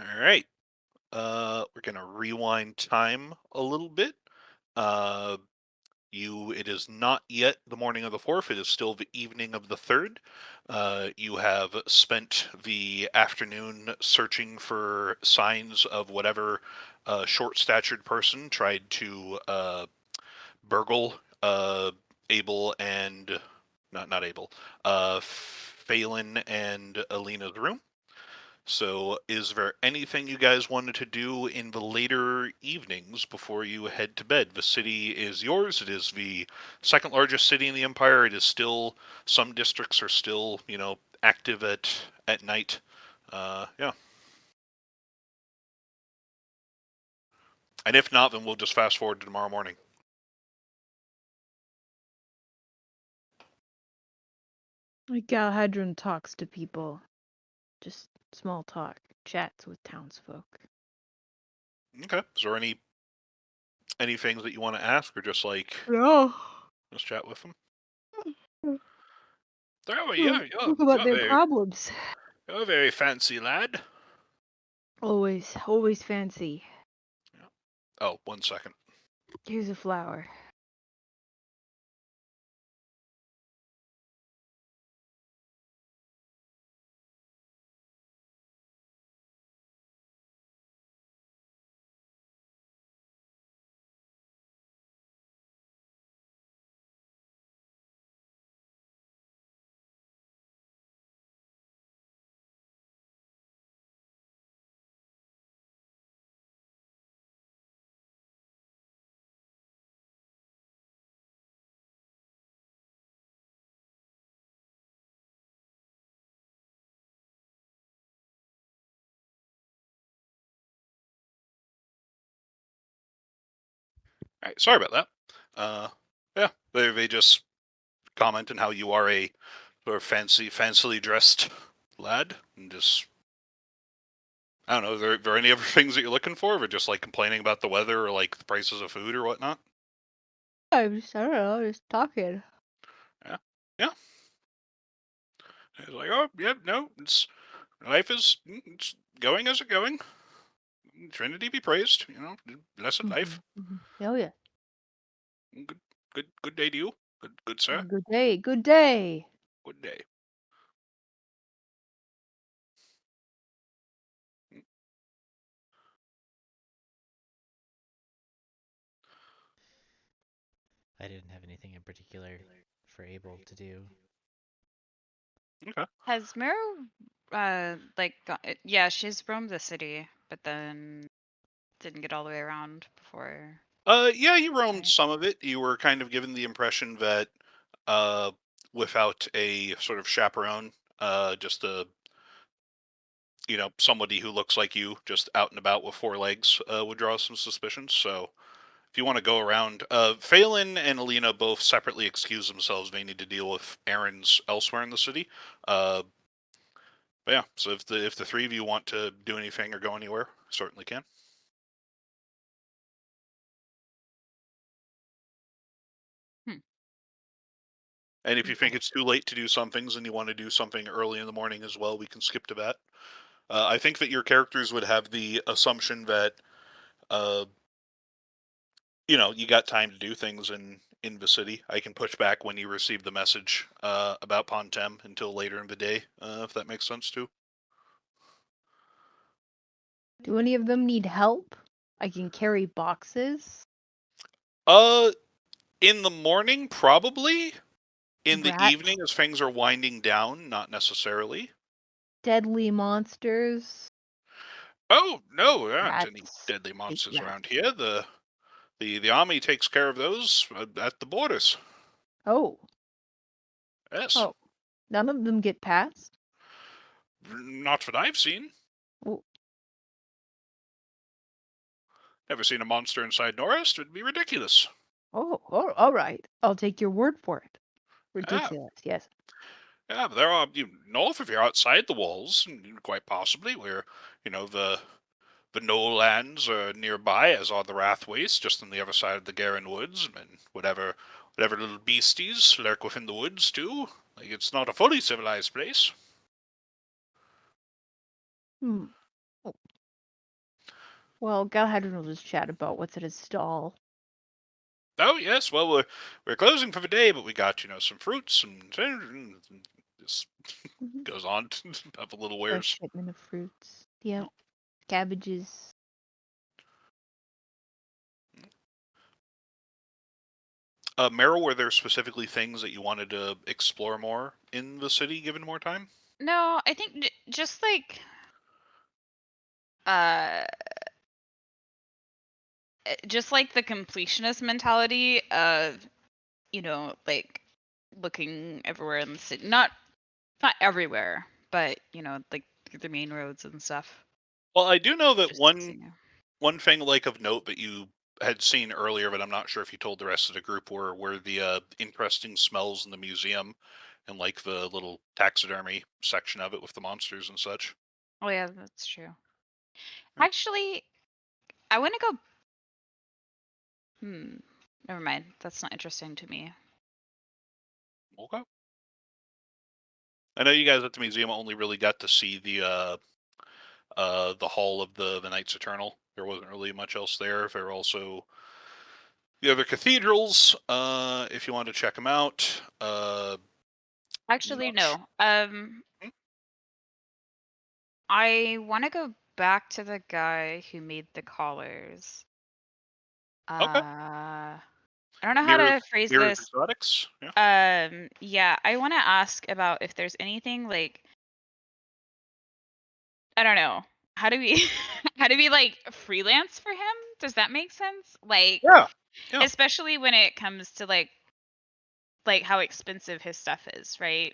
All right. We're gonna rewind time a little bit. Uh, it is not yet the morning of the fourth. It is still the evening of the third. You have spent the afternoon searching for signs of whatever short-statured person tried to burgle Abel and not Abel, Phelan and Alina's room. So, is there anything you guys wanted to do in the later evenings before you head to bed? The city is yours. It is the second largest city in the empire. It is still, some districts are still, active at night. Yeah. And if not, then we'll just fast forward to tomorrow morning. Like Galahadran talks to people. Just small talk, chats with townsfolk. Okay. Is there any things that you want to ask, or just No. just chat with them? Hmm. Oh yeah, Talk about their problems. you're a very fancy lad. Always fancy. Yeah. Oh, 1 second. Here's a flower. All right, sorry about that. Yeah, they just comment on how you are a sort of fancily dressed lad, and just I don't know. Are there any other things that you're looking for, or just like complaining about the weather or like the prices of food or whatnot? I don't know, just talking. Yeah, yeah. It's like, oh yeah, no, life is it's going as it going. Trinity be praised. Blessed life. Oh yeah. Good, good day to you. Good sir. Good day. Good day. Good day. I didn't have anything in particular for Abel to do. Okay. Has Marrow, yeah, she's roamed the city, but then didn't get all the way around before. Yeah, you roamed Right. some of it. You were kind of given the impression that, uh, without a sort of chaperone, just somebody who looks like you, just out and about with four legs, would draw some suspicions. So, if you want to go around, Phelan and Alina both separately excuse themselves. They need to deal with errands elsewhere in the city. Uh, but yeah, so if the three of you want to do anything or go anywhere, certainly can. Hmm. And if you think Okay. it's too late to do some things and you want to do something early in the morning as well, we can skip to that. I think that your characters would have the assumption that, uh, you got time to do things in the city. I can push back when you receive the message about Pontem until later in the day, if that makes sense too. Do any of them need help? I can carry boxes. Uh, in the morning, probably. In the Rats. evening, as things are winding down, not necessarily. Deadly monsters. Oh no, there aren't any Rats. deadly Hate monsters around rats. here. The army takes care of those at the borders. Oh. Yes, Oh. None of them get past? not that I've seen. Oh. Never seen a monster inside Norest. It'd be ridiculous. Oh, all right. I'll take your word for it. Yeah, Ridiculous, yes. yeah, but there are north of here, outside the walls, and quite possibly where the Knoll lands are nearby, as are the Rathways, just on the other side of the Garen Woods, and whatever little beasties lurk within the woods too. Like, it's not a fully civilized place. Hmm. Oh. Well, Galahadran will just chat about what's at his stall. Oh yes, well we're closing for the day, but we got some fruits and this Mhm. goes on to have a little Fresh wares. shipment of fruits. Yep. Cabbages. Meryl, were there specifically things that you wanted to explore more in the city, given more time? No, I think just like uh just like the completionist mentality of like looking everywhere in the city, not everywhere, but like through the main roads and stuff. Well, I do know that Just one thing like of note that you had seen earlier, but I'm not sure if you told the rest of the group were the interesting smells in the museum and like the little taxidermy section of it with the monsters and such. Oh yeah, that's true. Yeah. Actually, I want to go. Never mind. That's not interesting to me. Okay. I know you guys at the museum only really got to see the hall of the Knights Eternal. There wasn't really much else there. There were also the other cathedrals, if you want to check them out. Actually, Not sh- no. Hmm? I want to go back to the guy who made the collars. Okay. I don't know how Mirrors, to phrase Mirrors this. Exotics. Yeah. Yeah, I want to ask about if there's anything like, I don't know. How do we how do we like freelance for him? Does that make sense? Like, Yeah. Yeah. especially when it comes to like how expensive his stuff is, right?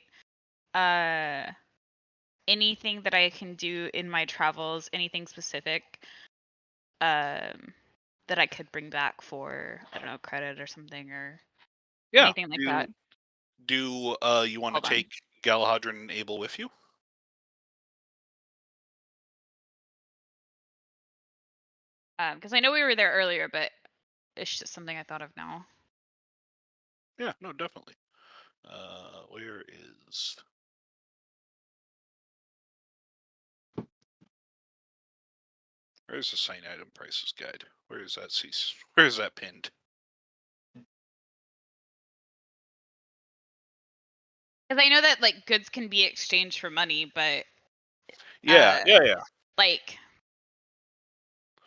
Uh anything that I can do in my travels, anything specific um that I could bring back for, I don't know, credit or something or Yeah. anything like that. Do you want to Hold on. take Galahadran and Abel with you? Because I know we were there earlier, but it's just something I thought of now. Yeah. No, definitely. Where is? Where's the sign item prices guide? Where is that? Where is that pinned? Because I know that like goods can be exchanged for money, but Yeah. uh Yeah. Yeah. like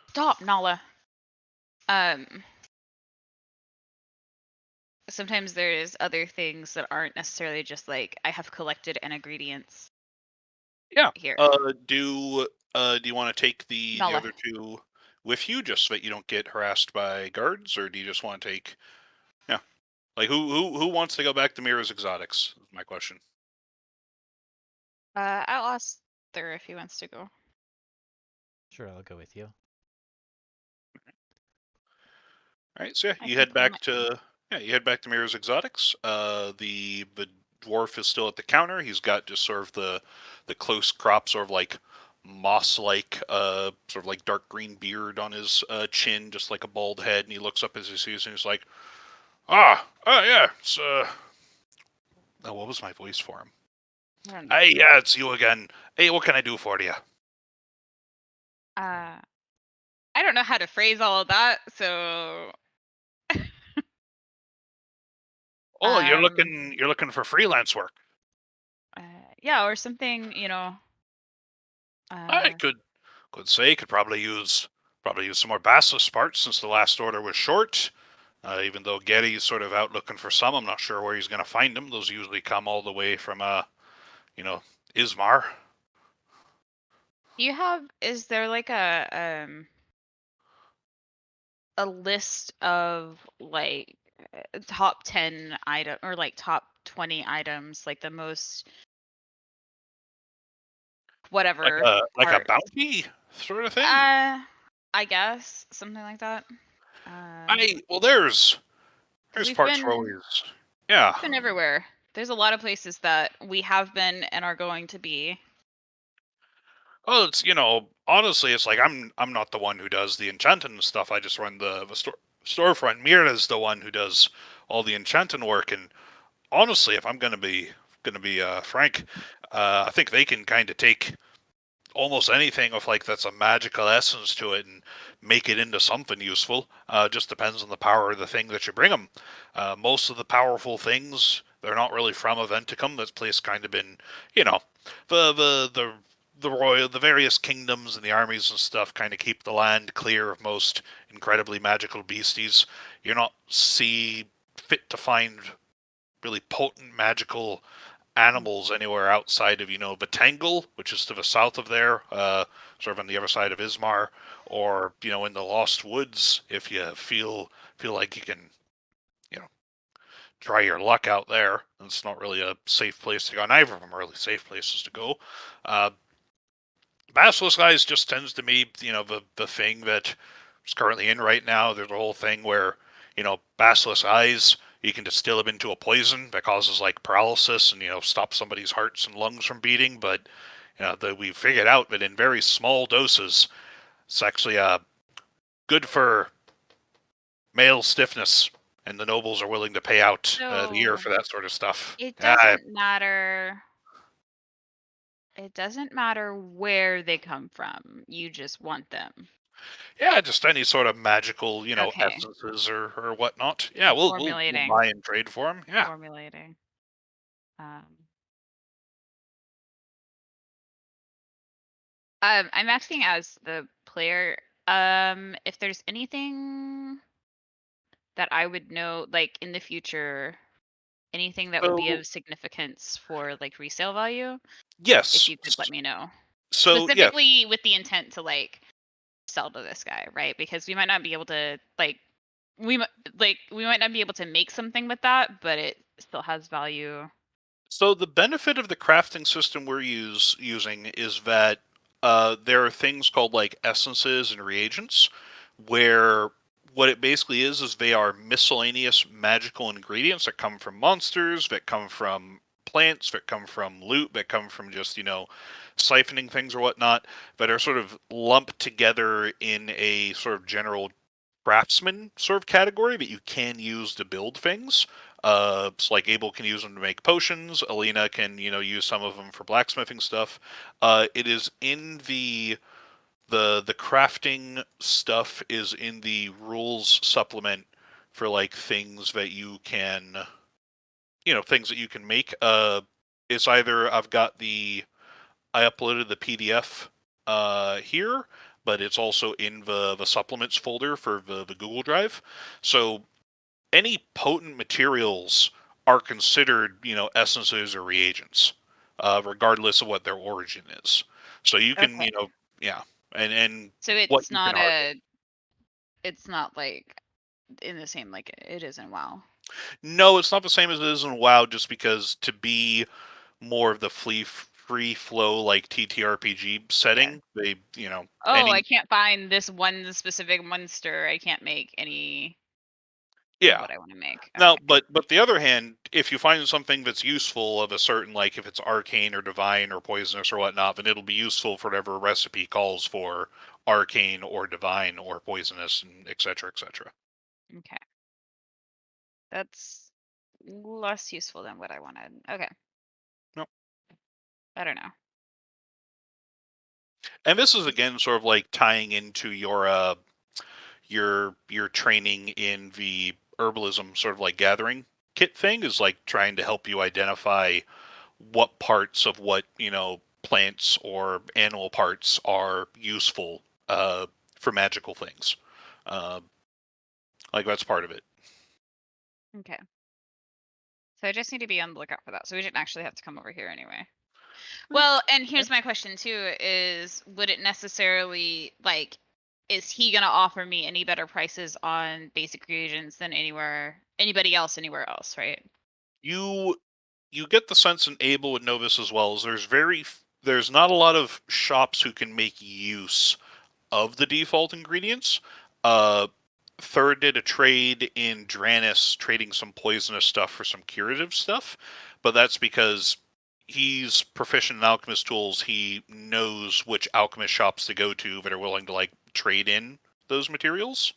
stop, Nala. Um Sometimes there's other things that aren't necessarily just like I have collected an ingredients Yeah. here. Do you want to take the Nala. other two with you just so that you don't get harassed by guards, or do you just want to take? Yeah. Like who wants to go back to Mira's Exotics? Is my question. I'll ask Thur if he wants to go. Sure, I'll go with you. All right. So yeah, I think you head back to Mira's Exotics. The dwarf is still at the counter. He's got just sort of the close crop, sort of like moss-like, sort of like dark green beard on his chin, just like a bald head. And he looks up as he sees, and he's like, yeah, it's oh, what was my voice for him? I don't know. Hey, yeah, it's you again. Hey, what can I do for you? Uh I don't know how to phrase all of that, so Oh, um you're looking for freelance work. uh, yeah, or something, I uh could say could probably use some more basilisk parts since the last order was short. Even though Getty's sort of out looking for some, I'm not sure where he's going to find them. Those usually come all the way from you know, Ismar. do you have, is there like a list of like top 10 item or like top 20 items, like the most whatever Like a parts? bounty sort of thing. I guess something like that. Well, there's Because parts where yeah. we've been everywhere. There's a lot of places that we have been and are going to be. Well, it's honestly, it's like I'm not the one who does the enchanting stuff. I just run the storefront. Mira's the one who does all the enchanting work. And honestly, if I'm gonna be frank, I think they can kind of take almost anything with like that's a magical essence to it and make it into something useful. Just depends on the power of the thing that you bring them. Most of the powerful things they're not really from Aventicuum. This place kind of been, you know, the various kingdoms and the armies and stuff kind of keep the land clear of most incredibly magical beasties. You're not see fit to find really potent magical animals anywhere outside of Batangle, which is to the south of there, sort of on the other side of Ismar, or in the Lost Woods if you feel like you can you know try your luck out there. It's not really a safe place to go. Neither of them are really safe places to go. Uh, Basilisk Eyes just tends to be the thing that is currently in right now. There's a whole thing where Basilisk Eyes, you can distill them into a poison that causes like paralysis and stop somebody's hearts and lungs from beating. But we figured out that in very small doses, it's actually good for male stiffness, and the nobles are willing to pay out the year So for that sort of stuff. it Yeah, doesn't matter. It doesn't matter where they come from. You just want them. yeah, just any sort of magical, Okay. essences or whatnot. Yeah, I'm we'll formulating. buy and trade for them. Yeah. Formulating. I'm asking as the player, if there's anything that I would know, like in the future, anything that would be So of significance for like resale value, if yes, you could let me know. so yes, Specifically with the intent to like sell to this guy, right? Because we might not be able to we might not be able to make something with that, but it still has value. so the benefit of the crafting system we're using is that there are things called like essences and reagents, where what it basically is they are miscellaneous magical ingredients that come from monsters, that come from plants, that come from loot, that come from just siphoning things or whatnot, that are sort of lumped together in a sort of general craftsman sort of category that you can use to build things. So like Abel can use them to make potions. Alina can, use some of them for blacksmithing stuff. It is in the crafting stuff is in the rules supplement for like things that you can, things that you can make. It's either I uploaded the PDF here, but it's also in the supplements folder for the Google Drive. So any potent materials are considered, essences or reagents, regardless of what their origin is. So you can, Okay. yeah, and So what you can harvest. it's not like in the same like it is in WoW. No, it's not the same as it is in WoW, just because to be more of the free flow like TTRPG Yeah. setting, they, Oh, I any, can't find this one specific monster. I can't make any of yeah. what I want to make. Now, Okay. but the other hand, if you find something that's useful of a certain, like if it's arcane or divine or poisonous or whatnot, then it'll be useful for whatever recipe calls for arcane or divine or poisonous, and et cetera, et cetera. Okay. That's less useful than what I wanted. Okay. No. I don't know. And this is again sort of like tying into your training in the herbalism sort of like gathering kit thing, is like trying to help you identify what parts of what plants or animal parts are useful for magical things. Uh, like that's part of it. Okay. So I just need to be on the lookout for that. So we didn't actually have to come over here anyway. Well, and here's my question too is would it necessarily like is he going to offer me any better prices on basic reagents than anybody else anywhere else, right? You you get the sense, and Abel would know this as well, is there's not a lot of shops who can make use of the default ingredients. Uh, Third did a trade in Dranis, trading some poisonous stuff for some curative stuff, but that's because he's proficient in alchemist tools. He knows which alchemist shops to go to that are willing to like trade in those materials.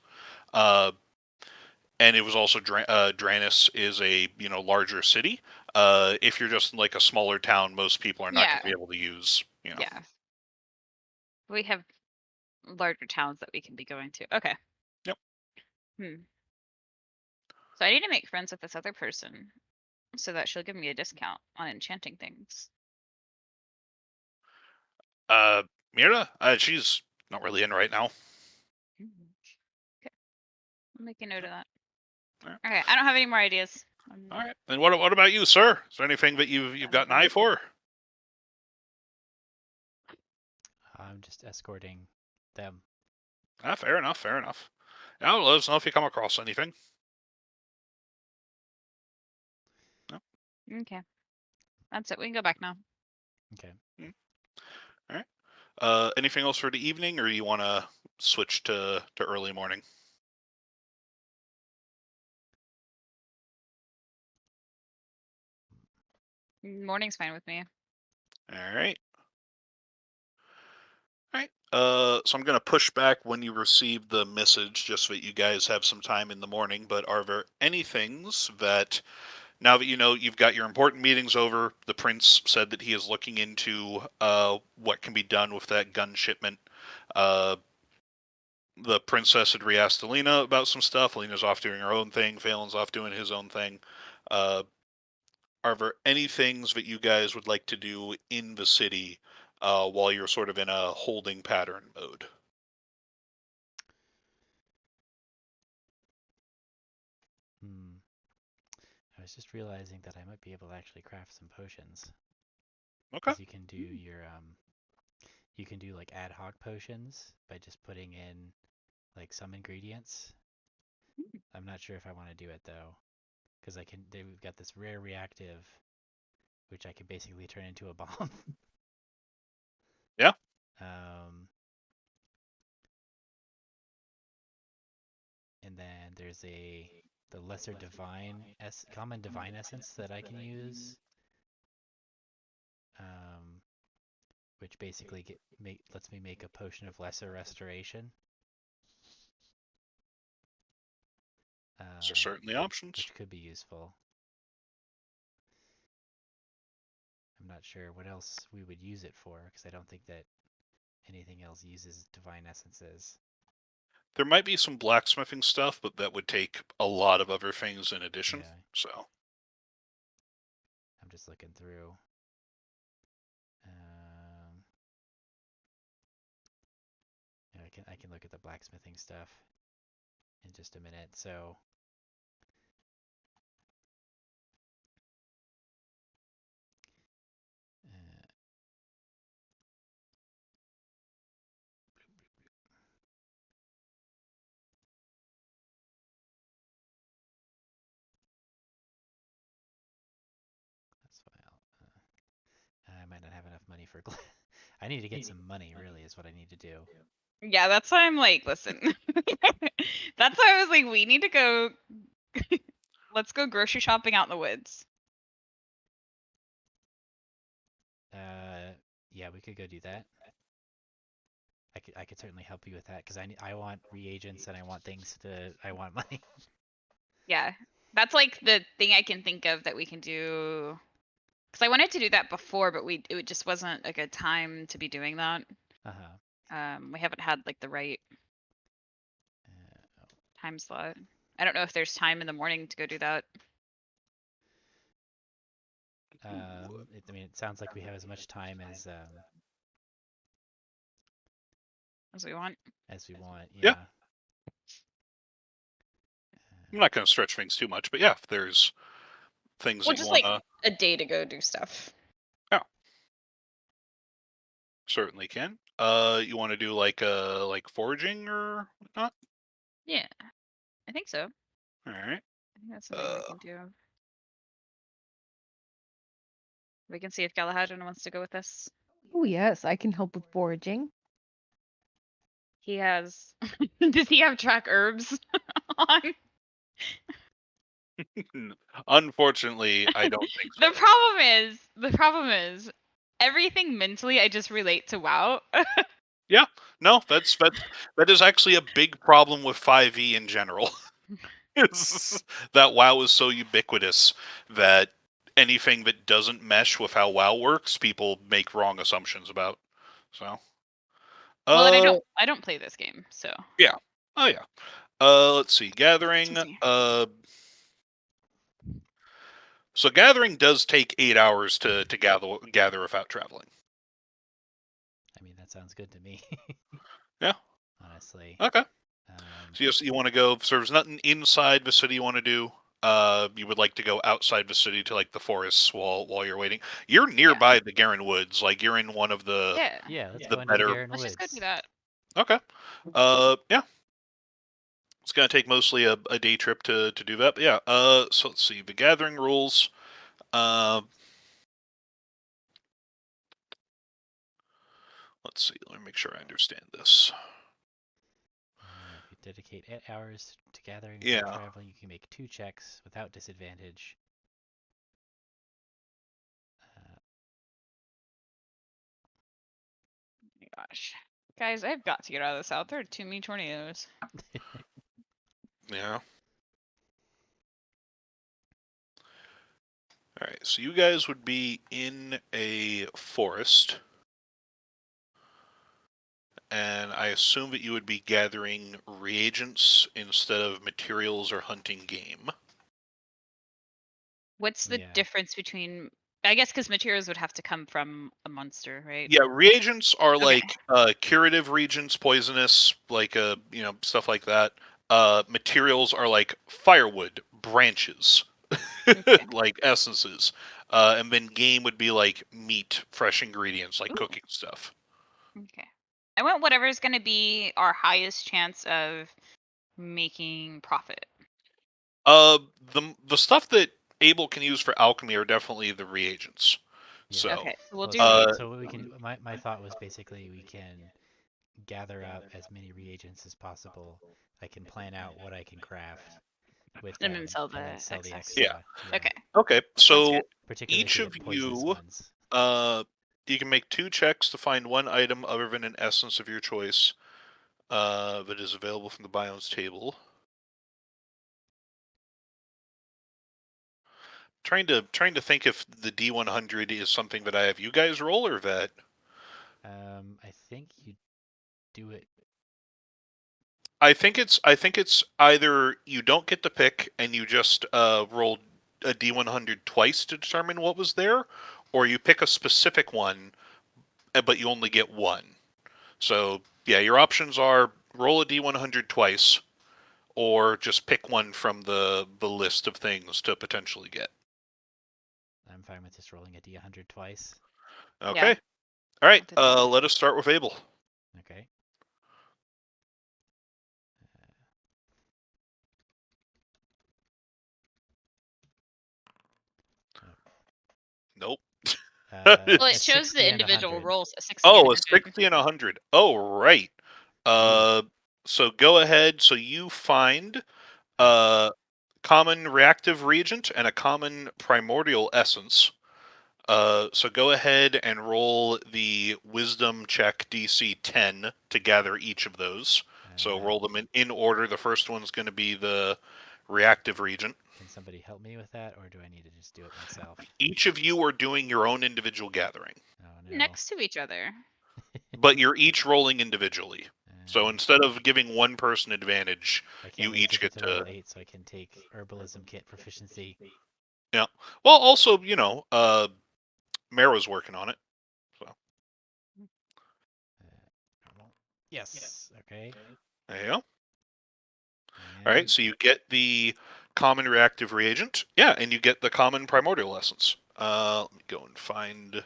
Uh, and it was also Dranis is a larger city. If you're just like a smaller town, most people are not going to Yeah. be able to use. Yeah. We have larger towns that we can be going to. Okay. Yep. So I need to make friends with this other person so that she'll give me a discount on enchanting things. Mira? She's not really in right now. Okay. I'll make a note of that. Alright. Okay, I don't have any more ideas. All right. And what about you, sir? Is there anything that you've got an eye for? I'm just escorting them. Ah, fair enough. Fair enough. Yeah, let us know if you come across anything. No? Okay. That's it. We can go back now. Okay. All right. Anything else for the evening, or you want to switch to early morning? Morning's fine with me. All right. All right. So I'm going to push back when you receive the message, just so that you guys have some time in the morning. But are there any things that, now that you know you've got your important meetings over, the prince said that he is looking into what can be done with that gun shipment. The princess had re-asked Alina about some stuff. Alina's off doing her own thing. Phelan's off doing his own thing. Are there any things that you guys would like to do in the city while you're sort of in a holding pattern mode? I was just realizing that I might be able to actually craft some potions. Okay. Because you can do you can do like ad hoc potions by just putting in like some ingredients. I'm not sure if I want to do it though, because we've got this rare reactive, which I can basically turn into a bomb. Yeah. And then there's the lesser common divine essence that I can use, which basically lets me make a potion of lesser restoration. Those are certainly options. Which could be useful. I'm not sure what else we would use it for, because I don't think that anything else uses divine essences. There might be some blacksmithing stuff, but that would take a lot of other things in addition. Yeah. So I'm just looking through. I can look at the blacksmithing stuff in just a minute. So I might not have enough money for I need to get some money, really, is what I need to do. Yeah, that's why I'm like, listen. That's why I was like, we need to go. Let's go grocery shopping out in the woods. Yeah, we could go do that. I could certainly help you with that, because I want reagents and I want I want money. Yeah, that's like the thing I can think of that we can do. Because I wanted to do that before, but it just wasn't a good time to be doing that. We haven't had like the right time slot. I don't know if there's time in the morning to go do that. I mean, it sounds like we have as much time as we want. As we want, yeah. I'm not going to stretch things too much, but yeah, if there's things that you want to... like a day to go do stuff. Yeah. Certainly can. You want to do like foraging or whatnot? Yeah, I think so. All right. I think that's something we can do. We can see if Galahadran wants to go with us. Oh yes, I can help with foraging. He has. Does he have track herbs on? Unfortunately, I don't think so. The problem is, everything mentally I just relate to WoW. Yeah, no, that is actually a big problem with 5e in general. That WoW is so ubiquitous that anything that doesn't mesh with how WoW works, people make wrong assumptions about. So, Well, and Uh, I don't play this game, so yeah. Oh yeah. Let's see. Gathering. easy. So gathering does take 8 hours to gather without traveling. I mean, that sounds good to me. Yeah. Honestly. Okay. Um, So you want to go. So there's nothing inside the city you want to do. You would like to go outside the city to like the forests while you're waiting. You're nearby the Garen Woods. Like you're in one of the Yeah. yeah, let's the go into the better. Garen Let's just go do Woods. that. Okay. Yeah. It's gonna take mostly a day trip to do that. But yeah. So let's see the gathering rules. Uh, let's see. Let me make sure I understand this. If you dedicate 8 hours to gathering without Yeah. traveling, you can make 2 checks without disadvantage. Uh, Oh my gosh. Guys, I've got to get out of the south. There are too many tornadoes. Yeah. All right. So you guys would be in a forest. And I assume that you would be gathering reagents instead of materials or hunting game. What's the yeah. difference between? I guess because materials would have to come from a monster, right? Yeah, reagents are Okay. like curative reagents, poisonous, like stuff like that. Materials are like firewood, branches, Okay. like essences, and then game would be like meat, fresh ingredients, like Ooh. cooking stuff. Okay. I want whatever's going to be our highest chance of making profit. Uh, the stuff that Abel can use for alchemy are definitely the reagents. Yeah. So, Okay, so we'll Well, do so uh, reagents. so what we can do. My thought was basically we can gather up as many reagents as possible. I can plan out what I can craft with And them, then sell and then the sell the excess. yeah. extra. Yeah. Okay, Okay, sounds so good. Particularly each for of the poisonous you, ones. you can make 2 checks to find one item other than an essence of your choice that is available from the biomes table. Trying to think if the D100 is something that I have you guys roll or that. I think you do it. I think it's either you don't get to pick and you just roll a D100 twice to determine what was there, or you pick a specific one, but you only get one. So yeah, your options are roll a D100 twice, or just pick one from the list of things to potentially get. I'm fine with just rolling a D100 twice. Okay. Yeah. All right. I'll do that. Let us start with Abel. Okay. Nope. Well, A it shows 60 the and a individual 100. rolls, a 60 and a Oh, a 100. 60 and a 100. Oh, right. Ooh. So go ahead. So you find Yeah. common reactive reagent and a common primordial essence. So go ahead and roll the wisdom check DC 10 to gather each of those. So roll them in order. The first one's going to be the reactive reagent. Can somebody help me with that, or do I need to just do it myself? Each of you are doing your own individual gathering, Oh no. Next to each other. but you're each rolling individually. So Uh, instead of giving one person advantage, I can't you wait to each get get to to. level 8 so I can take herbalism kit proficiency. Yeah. Well, also, Marrow's working on it. So Normal. Yes. Okay. there you go. All right. And So you get the common reactive reagent. Yeah, and you get the common primordial essence. Let me go and find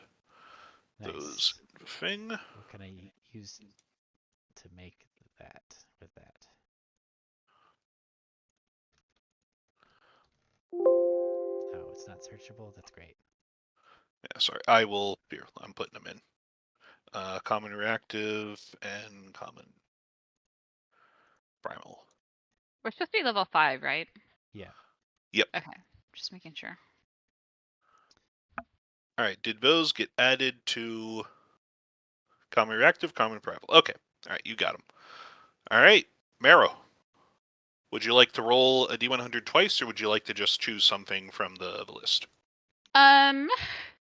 those nice. thing. What can I use to make that with that? Oh, it's not searchable. That's great. Yeah, sorry. I will. Here, I'm putting them in. Common reactive and common primal. We're supposed to be level 5, right? Yeah. Yep. Okay, just making sure. All right. Did those get added to common reactive, common primal? Okay. All right. You got them. All right. Marrow. Would you like to roll a D100 twice, or would you like to just choose something from the list? Um,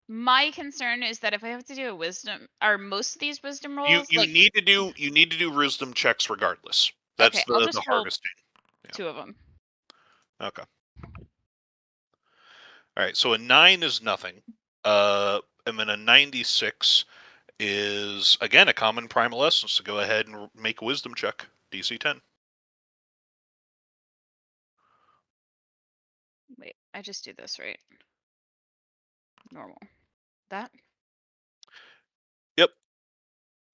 My concern is that if I have to do a wisdom, are most of these wisdom You rolls you like? need to do wisdom checks regardless. That's Okay, I'll the just roll harvesting. 2 of them. Okay. All right. So a 9 is nothing. And then a 96 is again a common primal essence. So go ahead and make a wisdom check. DC 10. Wait, I just do this right. Normal. That? Yep.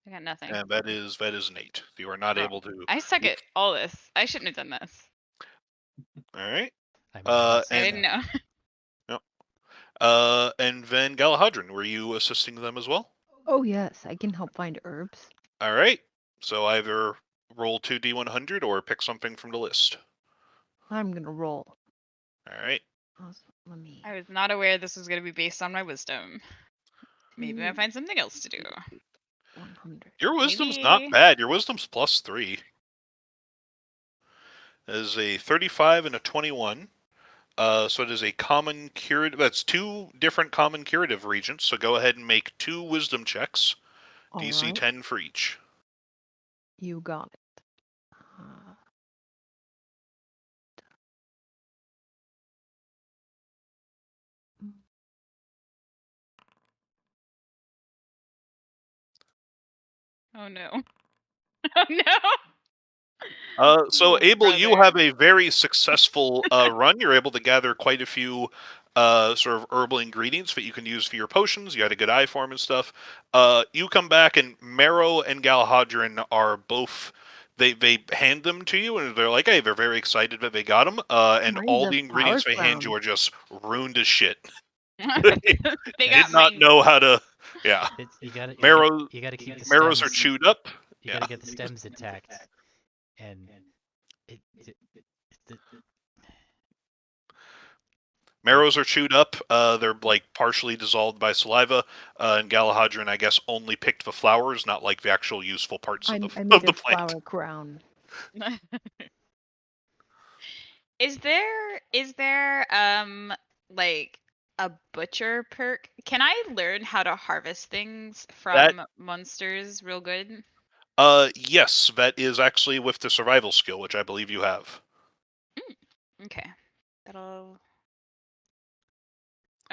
I got nothing. And that is an 8. You are not Oh, able to. I suck at all this. I shouldn't have done this. All right. I mean, I would say I And didn't know. yep. And then Galahadran, were you assisting them as well? Oh yes, I can help find herbs. All right. So either roll 2d100 or pick something from the list. I'm gonna roll. All right. Let me. I was not aware this was going to be based on my wisdom. Maybe I find something else to do. 100. Your wisdom's not Maybe. bad. Your wisdom's +3. That is a 35 and a 21. So it is a common curative. That's 2 different common curative regents. So go ahead and make 2 wisdom checks. All DC right. 10 for each. You got it. Uh, Oh no. Oh no. So Oh, Abel, you brother. have a very successful run. You're able to gather quite a few sort of herbal ingredients that you can use for your potions. You had a good eye for 'em and stuff. You come back, and Marrow and Galahadran are both. They hand them to you, and they're like, "Hey, they're very excited that they got them." And mine's all a the flower ingredients they hand you crown. are just ruined as shit. They Did got It's not my. know how to. Yeah, it's you gotta Marrow you gotta keep the Marrows are stems. chewed up. You Yeah. gotta get the stems intact, and it Marrows are chewed up. They're like partially dissolved by saliva. And Galahadran, I guess, only picked the flowers, not like the actual useful parts of the I of made the a plant. flower crown. Is there like a butcher perk? Can I learn how to harvest things That from monsters real good? yes, that is actually with the survival skill, which I believe you have. Okay. That'll.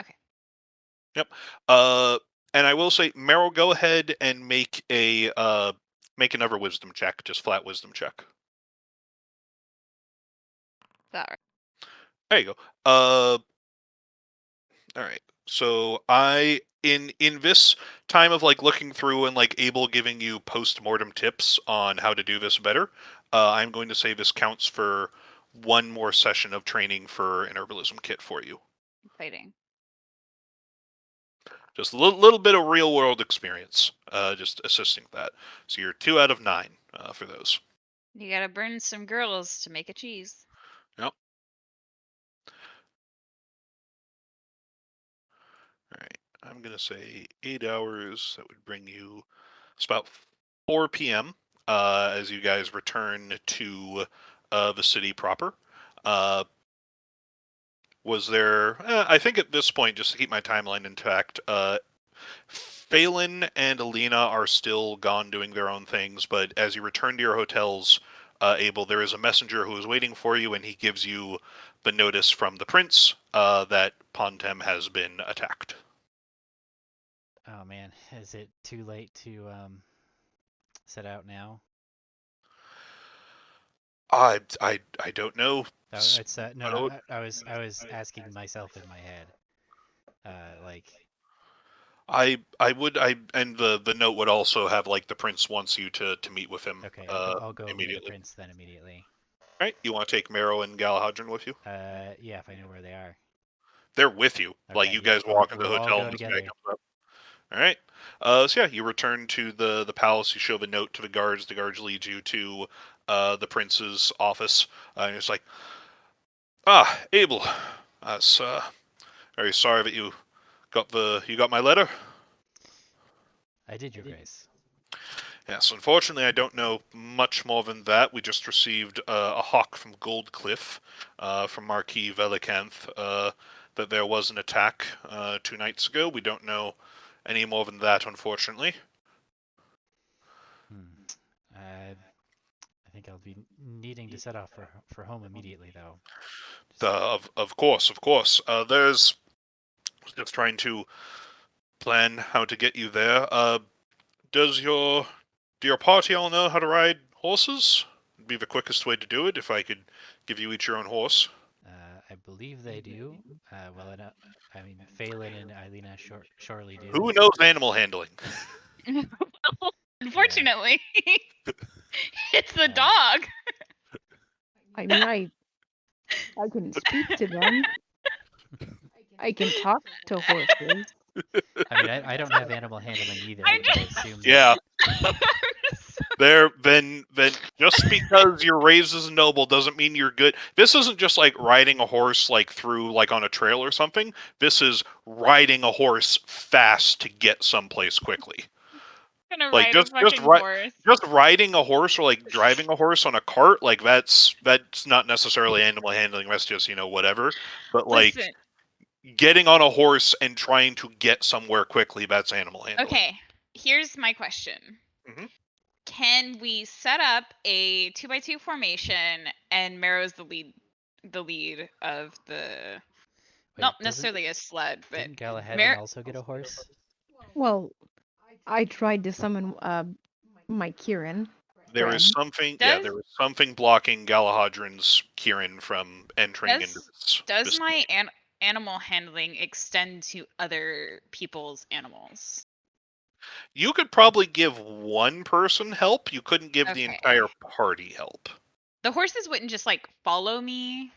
Okay. Yep. And I will say, Marrow, go ahead and make another wisdom check, just flat wisdom check. That right. There you go. All right. So in this time of like looking through and like Abel giving you post-mortem tips on how to do this better, I'm going to say this counts for 1 more session of training for an herbalism kit for you. Exciting. Just a little bit of real world experience, just assisting that. So you're 2 out of 9 for those. You gotta burn some girls to make a cheese. Yep. All right. I'm gonna say 8 hours. That would bring you. It's about 4 p.m. As you guys return to the city proper. Was there? I think at this point, just to keep my timeline intact, Phelan and Alina are still gone doing their own things. But as you return to your hotels, Abel, there is a messenger who is waiting for you, and he gives you the notice from the prince that Pontem has been attacked. Oh man, is it too late to set out now? I don't know. No, it's no, no. I was asking myself in my head, like, I would and the note would also have like the prince wants you to meet with him okay, I'll go meet the immediately. prince then immediately. All right, you want to take Marrow and Galahadran with you? Yeah, if I know where they are. They're with you. Like Okay, you yeah, guys walk into the we'll all hotel go and this guy together. comes up. All right. So yeah, you return to the palace. You show the note to the guards. The guards lead you to the prince's office. And it's like, Abel, that's very sorry that you got my letter. I did, Your Grace. Yes, unfortunately, I don't know much more than that. We just received a hawk from Goldcliff, from Marquis Velicanth, that there was an attack 2 nights ago. We don't know any more than that, unfortunately. I think I'll be needing to set off for home immediately, though. Of course. There's just trying to plan how to get you there. Do your party all know how to ride horses? It'd be the quickest way to do it if I could give you each your own horse. I believe they do. Well enough. I mean, Phelan and Eilina surely do. Who knows animal handling? Unfortunately, it's the Yeah. dog. I mean, I can speak to them. I can talk to horses. I mean, I don't have animal handling either, I'm but I assume that Yeah. Then just because you're raised as a noble doesn't mean you're good. This isn't just like riding a horse like through like on a trail or something. This is riding a horse fast to get someplace quickly. gonna Like ride a fucking horse. just riding a horse or like driving a horse on a cart, like that's not necessarily animal handling. That's just whatever. But like Listen, getting on a horse and trying to get somewhere quickly, that's animal handling. okay. Here's my question. Mhm. Can we set up a 2x2 formation and Marrow's the lead of the not necessarily a sled, but didn't Galahadran Mar- also get a horse? Well, I tried to summon my Kieran. There is something blocking Galahadran's Kieran from entering into this. Does my animal handling extend to other people's animals? You could probably give one person help. You couldn't give the Okay. entire party help. The horses wouldn't just like follow me.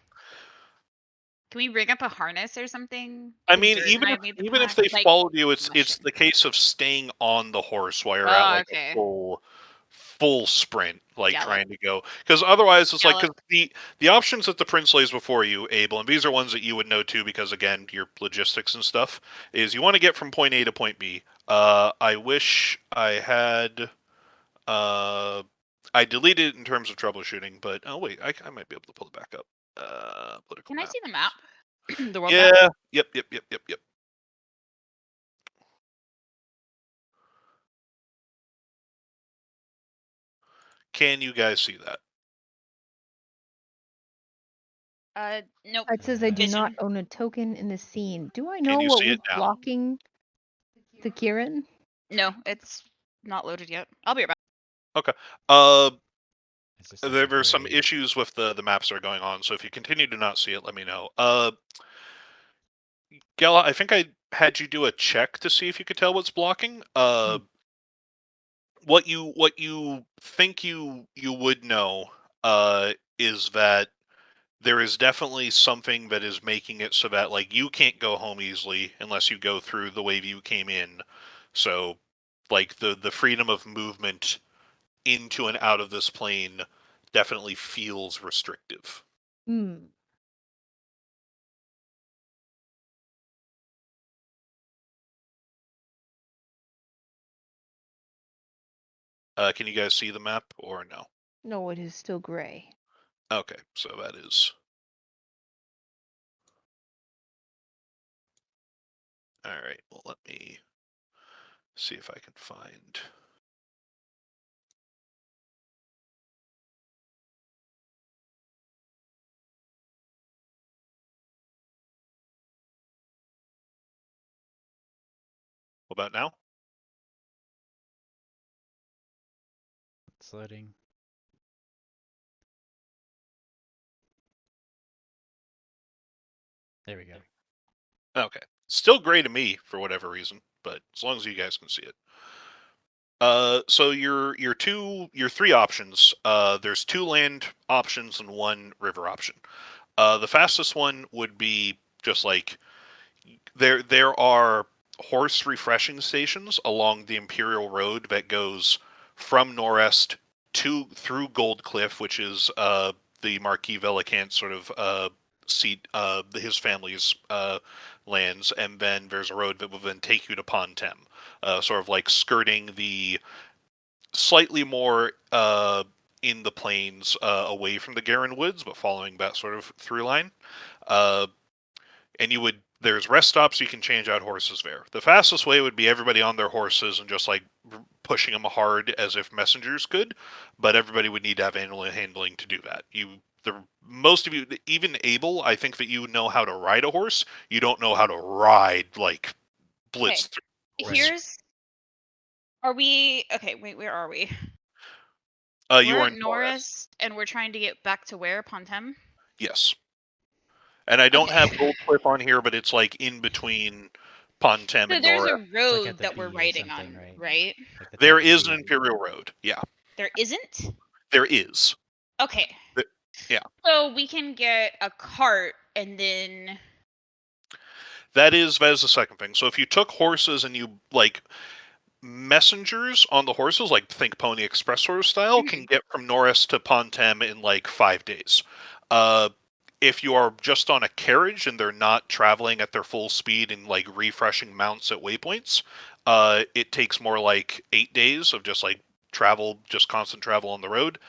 Can we rig up a harness or something? I mean, Dirt even and I made the if pack? they Like, followed you, it's the case of staying on the horse while you're at like okay. a full sprint, like Gallop. trying to go. Because otherwise, it's like Gallop. because the options that the prince lays before you, Abel, and these are ones that you would know too, because again, your logistics and stuff is you want to get from point A to point B. I wish I had. I deleted it in terms of troubleshooting, but oh wait, I might be able to pull it back up. Political Can I map. see the map? The world map? Yeah. Yep. Can you guys see that? Nope. It says I do Vision. not own a token in the scene. Do I Can know you what see was it now? blocking the Kieran? No, it's not loaded yet. I'll be right back. Okay. It's just like a There's some gray- issues with the maps that are going on, so if you continue to not see it, let me know. Gala, I think I had you do a check to see if you could tell what's blocking. What you think you would know is that there is definitely something that is making it so that like you can't go home easily unless you go through the way you came in. So like the freedom of movement into and out of this plane definitely feels restrictive. Hmm. Can you guys see the map or no? No, it is still gray. Okay, so that is all right. Well, let me see if I can find. What about now? It's loading. There we go. Okay, still gray to me for whatever reason, but as long as you guys can see it. So your three options. There's 2 land options and 1 river option. The fastest one would be just like there are horse refreshing stations along the Imperial Road that goes from Norest through Gold Cliff, which is the Marquis Velicant sort of seat, his family's lands, and then there's a road that will then take you to Pontem, sort of like skirting the slightly more in the plains away from the Garen Woods, but following that sort of through line. And you would There's rest stops you can change out horses there. The fastest way would be everybody on their horses and just like pushing them hard as if messengers could, but everybody would need to have animal handling to do that. Most of you, even Abel, I think that you know how to ride a horse. You don't know how to ride like blitz through a horse. Here's. Are we okay? Wait, where are we? You We're are at in Norest. Norest, and we're trying to get back to where Pontem. Yes. And I don't Okay. have Gold Cliff on here, but it's like in between Pontem So and there's a Norest. It's like road at the that we're B or riding something, on, right? right? Like the There top of the is an B. Imperial Road. Yeah, There isn't? there is. Okay. Yeah. So we can get a cart and then. That is the second thing. So if you took horses and you like messengers on the horses, like think Pony Express sort of style, can get from Norris to Pontem in like 5 days. Uh, if you are just on a carriage and they're not traveling at their full speed and like refreshing mounts at waypoints, it takes more like 8 days of just like travel, just constant travel on the road.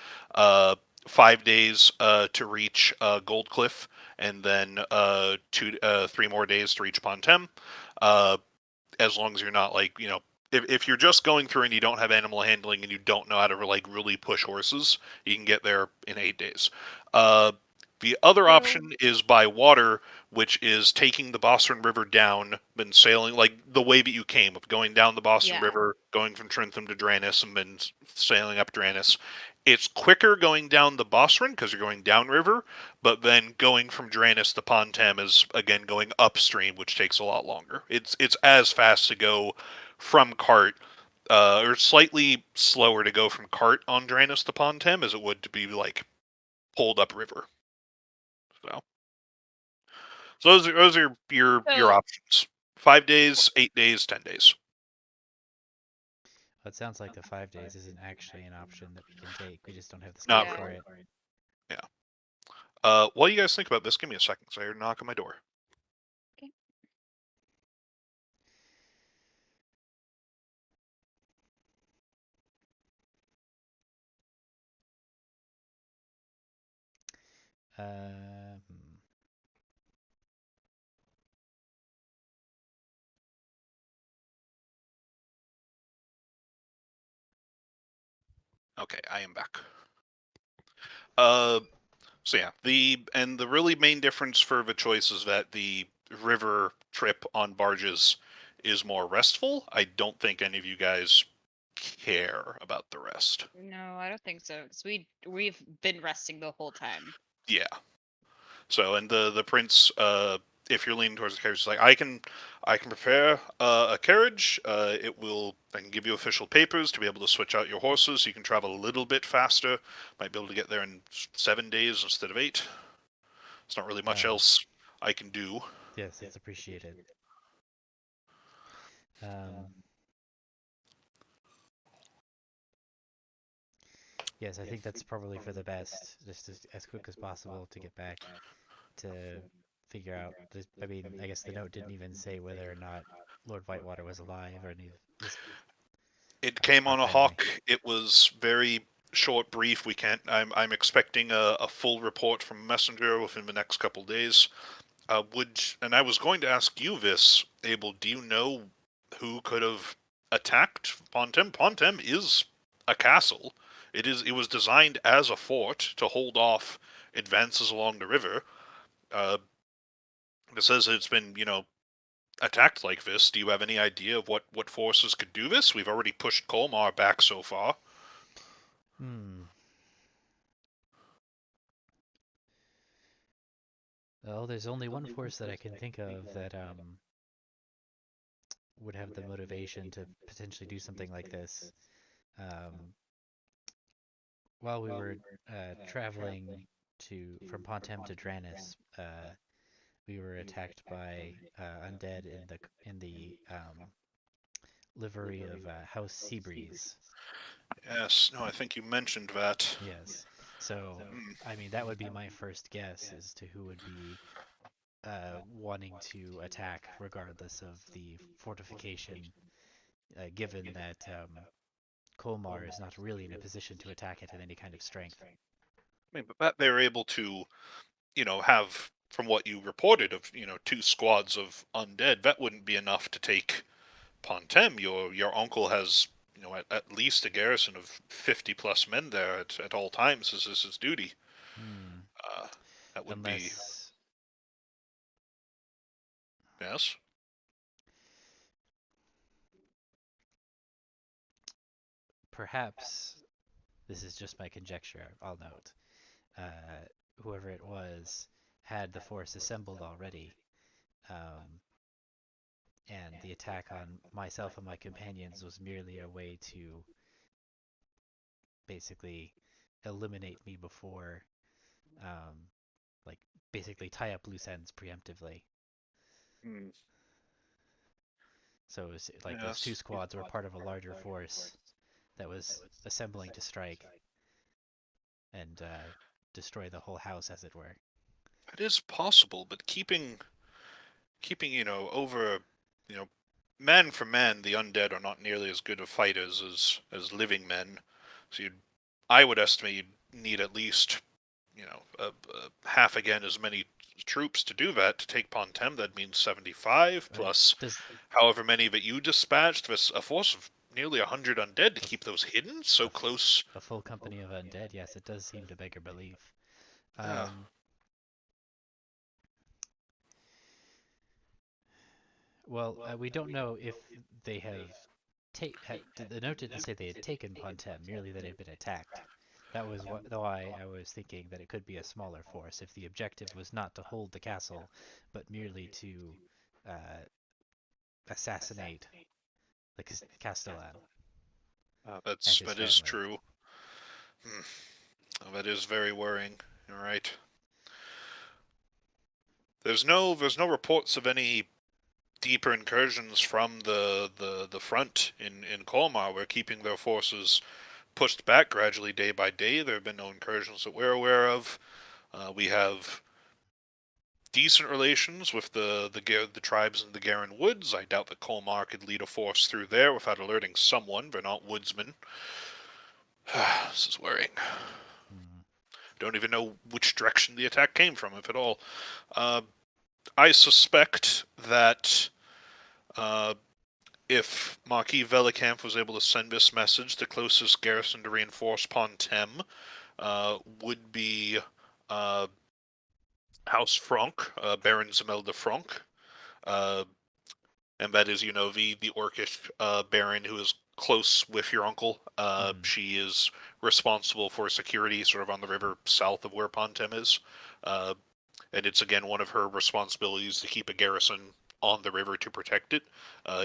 5 days to reach Gold Cliff, and then 3 more days to reach Pontem. Uh, as long as you're not like if you're just going through and you don't have animal handling and you don't know how to like really push horses, you can get there in 8 days. The other option is by water, which is taking the Boston River down, then sailing like the way that you came, of going down the Boston Yeah. River, going from Trentham to Dranis, and then sailing up Dranis. It's quicker going down the Boston because you're going downriver, but then going from Dranis to Pontem is again going upstream, which takes a lot longer. It's as fast to go from Cart, or slightly slower to go from Cart on Dranis to Pontem as it would to be like pulled upriver. So those are your So options. 5 days, 8 days, 10 days. Well, it sounds like the 5 days isn't actually an option that we can take. We just don't have the Not skills yeah. for it. Yeah. While you guys think about this, give me a second. So I heard a knock on my door. Hmm. Okay, I am back. So yeah, the really main difference for the choice is that the river trip on barges is more restful. I don't think any of you guys care about the rest. No, I don't think so. Because we've been resting the whole time. Yeah. So and the prince, if you're leaning towards the carriage, is like I can prepare a carriage. I can give you official papers to be able to switch out your horses. You can travel a little bit faster. Might be able to get there in 7 days instead of 8. There's not really much Oh, else I can do. yes, it's appreciated. Yes, I think that's probably for the best, just as quick as possible to get back to figure out. I mean, I guess the note didn't even say whether or not Lord Whitewater was alive or any of this. It came Our on a family. hawk. It was very short, brief. We can't. I'm expecting a full report from Messenger within the next couple days. And I was going to ask you this, Abel. Do you know who could have attacked Pontem? Pontem is a castle. It was designed as a fort to hold off advances along the river. Uh, it says it's been attacked like this. Do you have any idea of what forces could do this? We've already pushed Colmar back so far. Hmm. Well, there's only one force that I can think of that would have the motivation to potentially do something like this. Um, while we were traveling from Pontem to Dranis, we were attacked by undead in the livery of House Seabreeze. Yes, no, I think you mentioned that. Yes. So, Hmm. I mean, that would be my first guess as to who would be wanting to attack, regardless of the fortification, given that Kolmar is not really in a position to attack it in any kind of strength. I mean, but that they're able to, have from what you reported of 2 squads of undead, that wouldn't be enough to take Pontem. Your uncle has at least a garrison of 50+ men there at all times. This is his duty. Hmm. Uh, that would be Unless yes. perhaps this is just my conjecture, I'll note. Whoever it was had the force assembled already, um, and the attack on myself and my companions was merely a way to basically eliminate me before, um, like basically tie up loose ends preemptively. Hmm. So it was like those two Yes. squads were part of a larger force that was assembling to strike and destroy the whole house, as it were. It is possible, but keeping over you know man for man, the undead are not nearly as good of fighters as living men. So I would estimate you'd need at least half again as many troops to do that. To take Pontem, that means 75 plus Does however many that you dispatched. There's a force of nearly 100 undead to a, keep those hidden so close. a full company of undead? Yes, it does seem to beggar belief. Yeah. Um, well, we don't know if they have the note didn't say they had taken Pontem, merely that it had been attacked. That was why I was thinking that it could be a smaller force if the objective was not to hold the castle, but merely to uh, assassinate the Castellan and his That is family. true. Hmm. That is very worrying. You're right. There's no reports of any deeper incursions from the front in Colmar. We're keeping their forces pushed back gradually day by day. There have been no incursions that we're aware of. We have decent relations with the tribes in the Garen Woods. I doubt that Colmar could lead a force through there without alerting someone. They're not woodsmen. This is worrying. Hmm. Don't even know which direction the attack came from, if at all. Uh, I suspect that uh, if Marquis Velikamp was able to send this message, the closest garrison to reinforce Pontem would be uh, House Franck, Baron Zemel de Franck, uh, and that is, the Orcish Baron who is close with your uncle. Hmm. She is responsible for security sort of on the river south of where Pontem is. Uh, and it's again one of her responsibilities to keep a garrison on the river to protect it,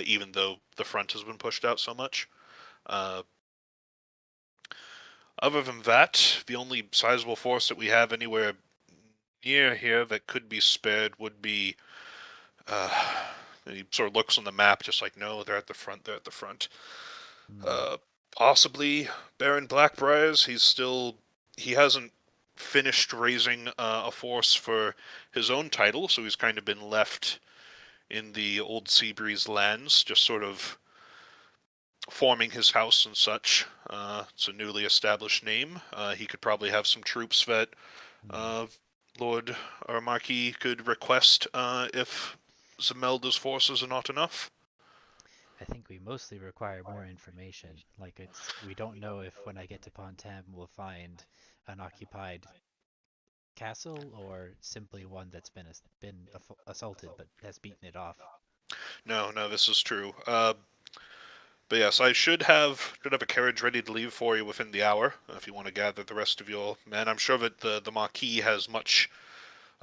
even though the front has been pushed out so much. Uh, Other than that, the only sizable force that we have anywhere near here that could be spared would be. He sort of looks on the map, just like, no, they're at the front. They're at the front. Hmm. Uh, Possibly Baron Blackbriars. He hasn't finished raising a force for his own title, so he's kind of been left in the old Seabreeze lands, just sort of forming his house and such. It's a newly established name. He could probably have some troops that Hmm. uh, Lord or Marquis could request if Zemelda's forces are not enough. I think we mostly require more information. Like we don't know if when I get to Pontem we'll find an occupied castle or simply one that's been assaulted but has beaten it off. No, no, this is true. But yes, I should have a carriage ready to leave for you within the hour. If you want to gather the rest of your men, I'm sure that the Marquis has much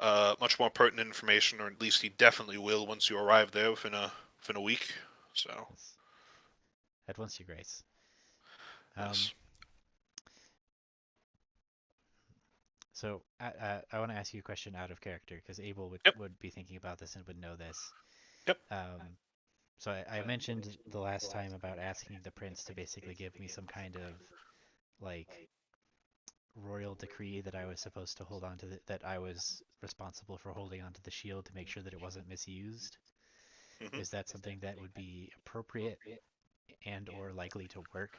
more pertinent information, or at least he definitely will once you arrive there within a week. So Yes. At once, Your Grace. Um, yes, so I want to ask you a question out of character because Abel yep, would be thinking about this and would know this. yep. So I mentioned the last time about asking the prince to basically give me some kind of like royal decree that I was supposed to hold on to that I was responsible for holding onto the shield to make sure that it wasn't misused. Hmm. Is that something that would be appropriate and or likely to work?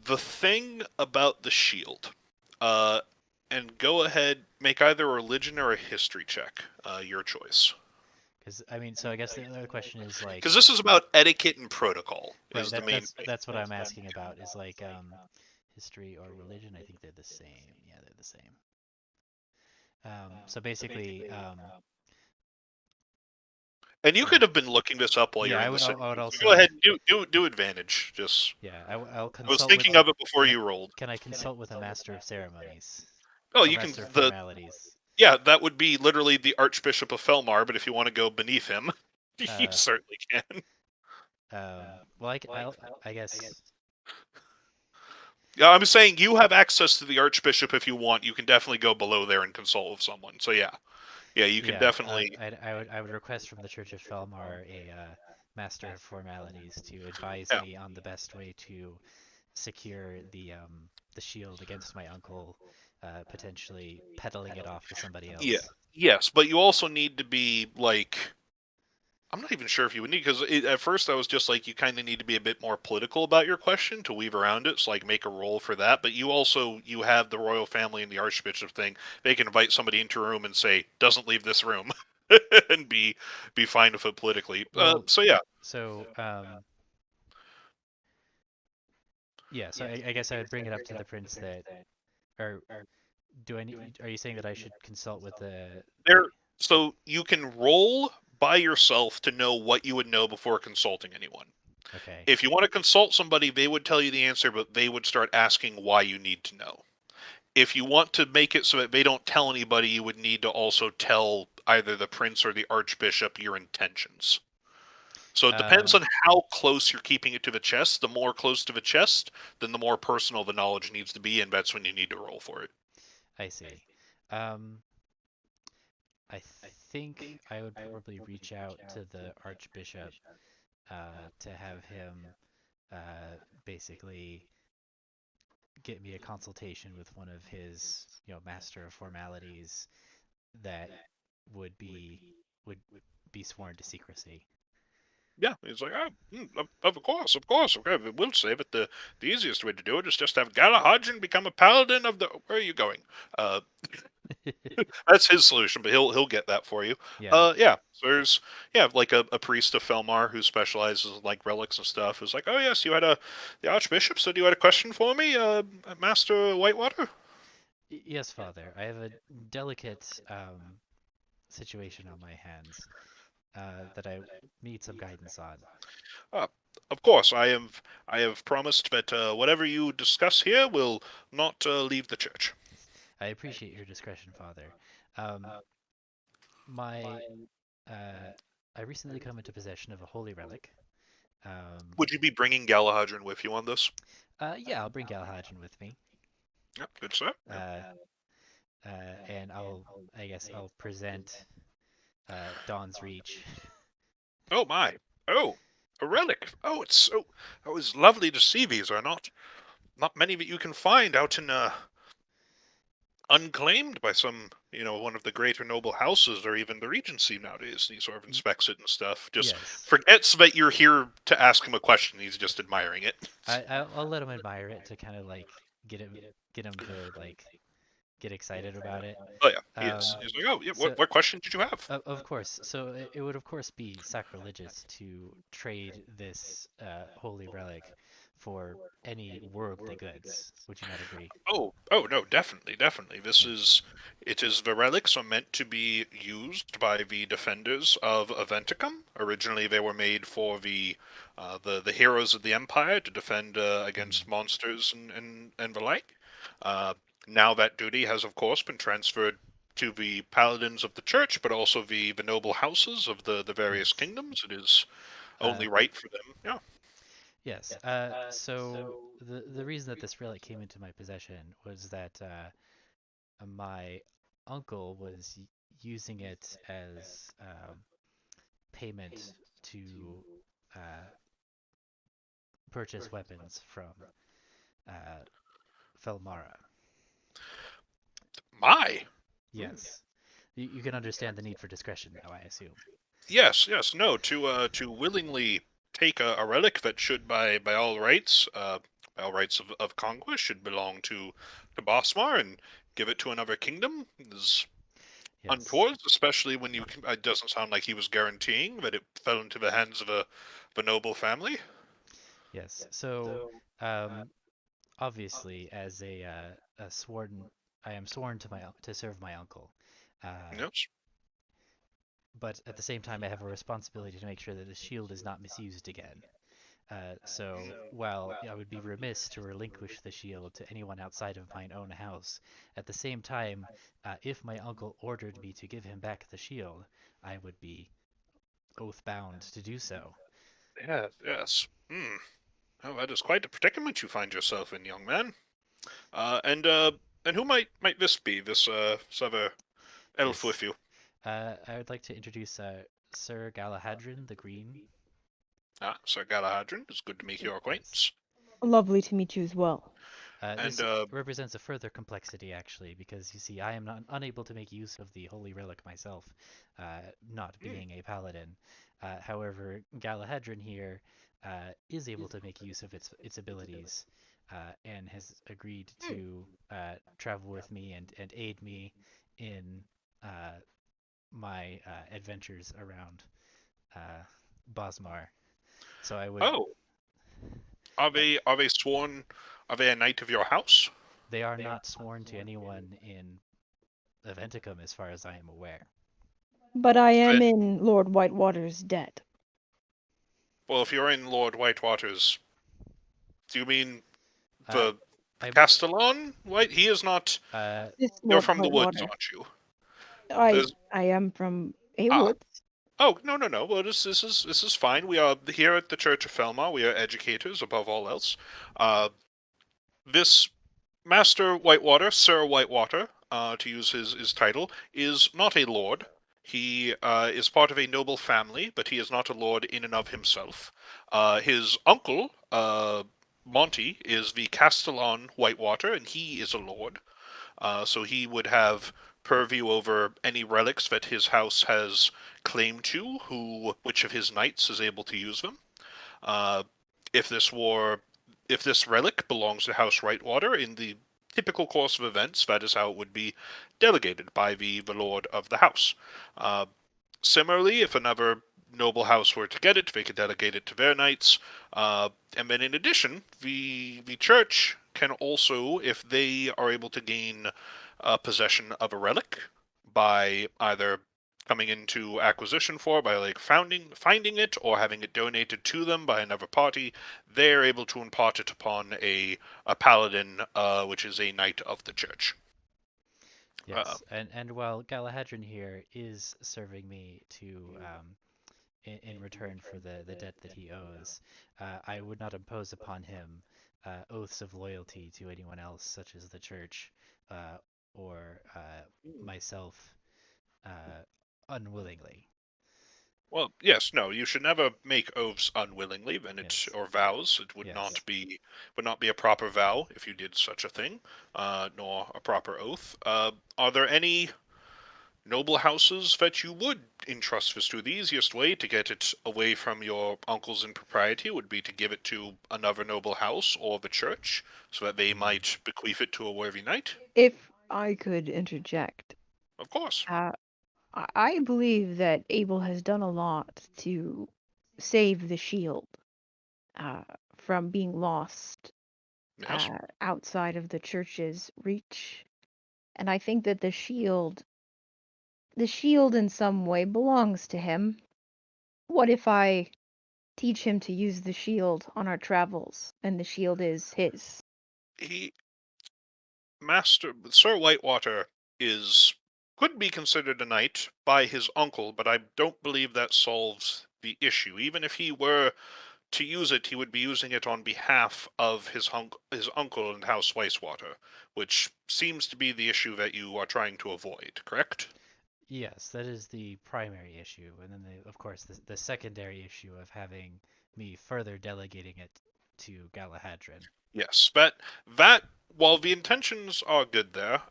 The thing about the shield, uh, and go ahead, make either a religion or a history check. Your choice. Because I mean, so I guess the other question is like, Because this is about etiquette and protocol. right? Is the main thing. That's what I'm asking about. Is like history or religion. I think they're the same. Yeah, they're the same. So basically, And you could or have been looking this up while yeah, you're in the city. I would So also go ahead like, and do advantage. Just yeah, I'll I was consult with. thinking of it before Can I, you rolled. can I consult with a master of ceremonies Oh, or you can master of the formalities? yeah, that would be literally the Archbishop of Felmar. But if you want to go beneath him, you Uh, certainly can. well, I guess. Yeah, I'm saying you have access to the Archbishop if you want. You can definitely go below there and consult with someone. So yeah, you can Yeah, definitely. I would request from the Church of Felmar a master of formalities to advise Yeah. me on the best way to secure the shield against my uncle potentially peddling it off to somebody Yeah. else. Yes, but you also need to be like. I'm not even sure if you would need because at first I was just like you kind of need to be a bit more political about your question to weave around it. So like make a roll for that. But you have the royal family and the archbishop thing. They can invite somebody into a room and say doesn't leave this room, and be fine with it politically. Well, So yeah, so yeah, so I guess I would bring it up to the prince that, or do I need? Are you saying that I should consult with there. So you can roll by yourself to know what you would know before consulting anyone. Okay, If you want to consult somebody, they would tell you the answer, but they would start asking why you need to know. If you want to make it so that they don't tell anybody, you would need to also tell either the prince or the archbishop your intentions. So it depends um, on how close you're keeping it to the chest. The more close to the chest, then the more personal the knowledge needs to be, and that's when you need to roll for it. I see. Um, I think I would probably reach out to the archbishop to have him basically get me a consultation with one of his, master of formalities that would be would be sworn to secrecy. Yeah, he's like, of course, of course. Okay, we'll save it. The easiest way to do it is just have Galahadran become a paladin of the. Where are you going? Uh, That's his solution, but he'll get that for you. Yeah, Yeah. So there's like a priest of Felmar who specializes in like relics and stuff. Who's like, oh yes, the Archbishop said you had a question for me, Master Whitewater. Yes, Father. I have a delicate situation on my hands that I need some guidance on. Uh, of course, I have promised that whatever you discuss here will not leave the church. I appreciate your discretion, Father. Um, my I recently come into possession of a holy relic. Um, Would you be bringing Galahadran with you on this? yeah, I'll bring Galahadran with me. Yep, good sir. Yep. Uh, and I guess I'll present Dawn's Reach. Oh my. Oh, a relic. Oh, it's so. Oh, it's lovely to see these. Are not many that you can find out in unclaimed by some, one of the greater noble houses or even the regency nowadays. He sort of inspects it and stuff. Just Yes, forgets that you're here to ask him a question. He's just admiring it. I'll let him admire it to kind of like get him to like get excited about it. Oh yeah, he is. Um, He's like, oh yeah. so What question did you have? of course, so it would of course be sacrilegious to trade this holy relic for any worldly goods. Would you not agree? Oh no, definitely, definitely. It is the relics are meant to be used by the defenders of Aventicum. Originally, they were made for the heroes of the Empire to defend Mm, against monsters and the like. Uh, Now that duty has, of course, been transferred to the paladins of the church, but also the noble houses of the various yes. kingdoms. It is Uh, only right for them. Yeah. yes. So the reason that this relic came into my possession was that my uncle was using it as payment to uh, purchase weapons from uh, Felmara. My. Hmm. Yes. You can understand the need for discretion now, I assume. Yes, yes, no. To willingly take a relic that should, by all rights of conquest, should belong to Bosmar and give it to another kingdom is Yes. untoward, especially when it doesn't sound like he was guaranteeing that it fell into the hands of a noble family. Yes. So, obviously, as a sworn, I am sworn to serve my uncle. Uh, Yes. but at the same time, I have a responsibility to make sure that the shield is not misused again. So while I would be remiss to relinquish the shield to anyone outside of mine own house, at the same time, if my uncle ordered me to give him back the shield, I would be oath bound to do so. Yes. Yes. Hmm. Oh, that is quite a predicament you find yourself in, young man. And who might this be? This other elf Yes. with you? I would like to introduce Sir Galahadran the Green. Ah, Sir Galahadran. It's good to make your Yes. acquaintance. Lovely to meet you as well. And This represents a further complexity, actually, because you see, I am not unable to make use of the holy relic myself, not hmm, being a paladin. However, Galahadran here is able to make use of its abilities, and has agreed hmm. to travel with me and aid me in my adventures around uh, Bosmar. So I would. Oh, are Uh, they sworn? Are they a knight of your house? they are not sworn to anyone in Aventicuum, as far as I am aware. But I am Then, in Lord Whitewater's debt. well, if you're in Lord Whitewater's, do you mean Uh, the I Castellan? White? He is not. This You're Lord from the woods, Whitewater. aren't you? I There's I am from ah. Haywood. Oh, no, no, no. Well, this is fine. We are here at the Church of Felmar. We are educators above all else. Uh, this Master Whitewater, Sir Whitewater, to use his title, is not a lord. He is part of a noble family, but he is not a lord in and of himself. His uncle, Monty, is the Castellan Whitewater, and he is a lord. So he would have purview over any relics that his house has claim to, which of his knights is able to use them. Uh, if this war, if this relic belongs to House Whitewater, in the typical course of events, that is how it would be delegated by the lord of the house. Uh, Similarly, if another noble house were to get it, they could delegate it to their knights. And then, in addition, the church can also, if they are able to gain possession of a relic by either coming into acquisition for by like finding it or having it donated to them by another party, they're able to impart it upon a paladin, which is a knight of the church. Uh, Yes, and while Galahadran here is serving me to in return for the debt that he owes, I would not impose upon him oaths of loyalty to anyone else, such as the church or myself, uh, unwillingly. Well, yes, no, you should never make oaths unwillingly, then it Yes, or vows. It yes. would not be a proper vow if you did such a thing, nor a proper oath. Are there any noble houses that you would entrust this to? The easiest way to get it away from your uncles in propriety would be to give it to another noble house or the church, so that they Mm, might bequeath it to a worthy knight. If I could interject, Of course. uh, I believe that Abel has done a lot to save the shield uh, from being lost Yes. outside of the church's reach. And I think that the shield in some way belongs to him. What if I teach him to use the shield on our travels, and the shield is his? He Master Sir Whitewater is could be considered a knight by his uncle, but I don't believe that solves the issue. Even if he were to use it, he would be using it on behalf of his uncle and House Weiswater, which seems to be the issue that you are trying to avoid, correct? yes, that is the primary issue, and then of course the secondary issue of having me further delegating it to Galahadran. Yes, that while the intentions are good there,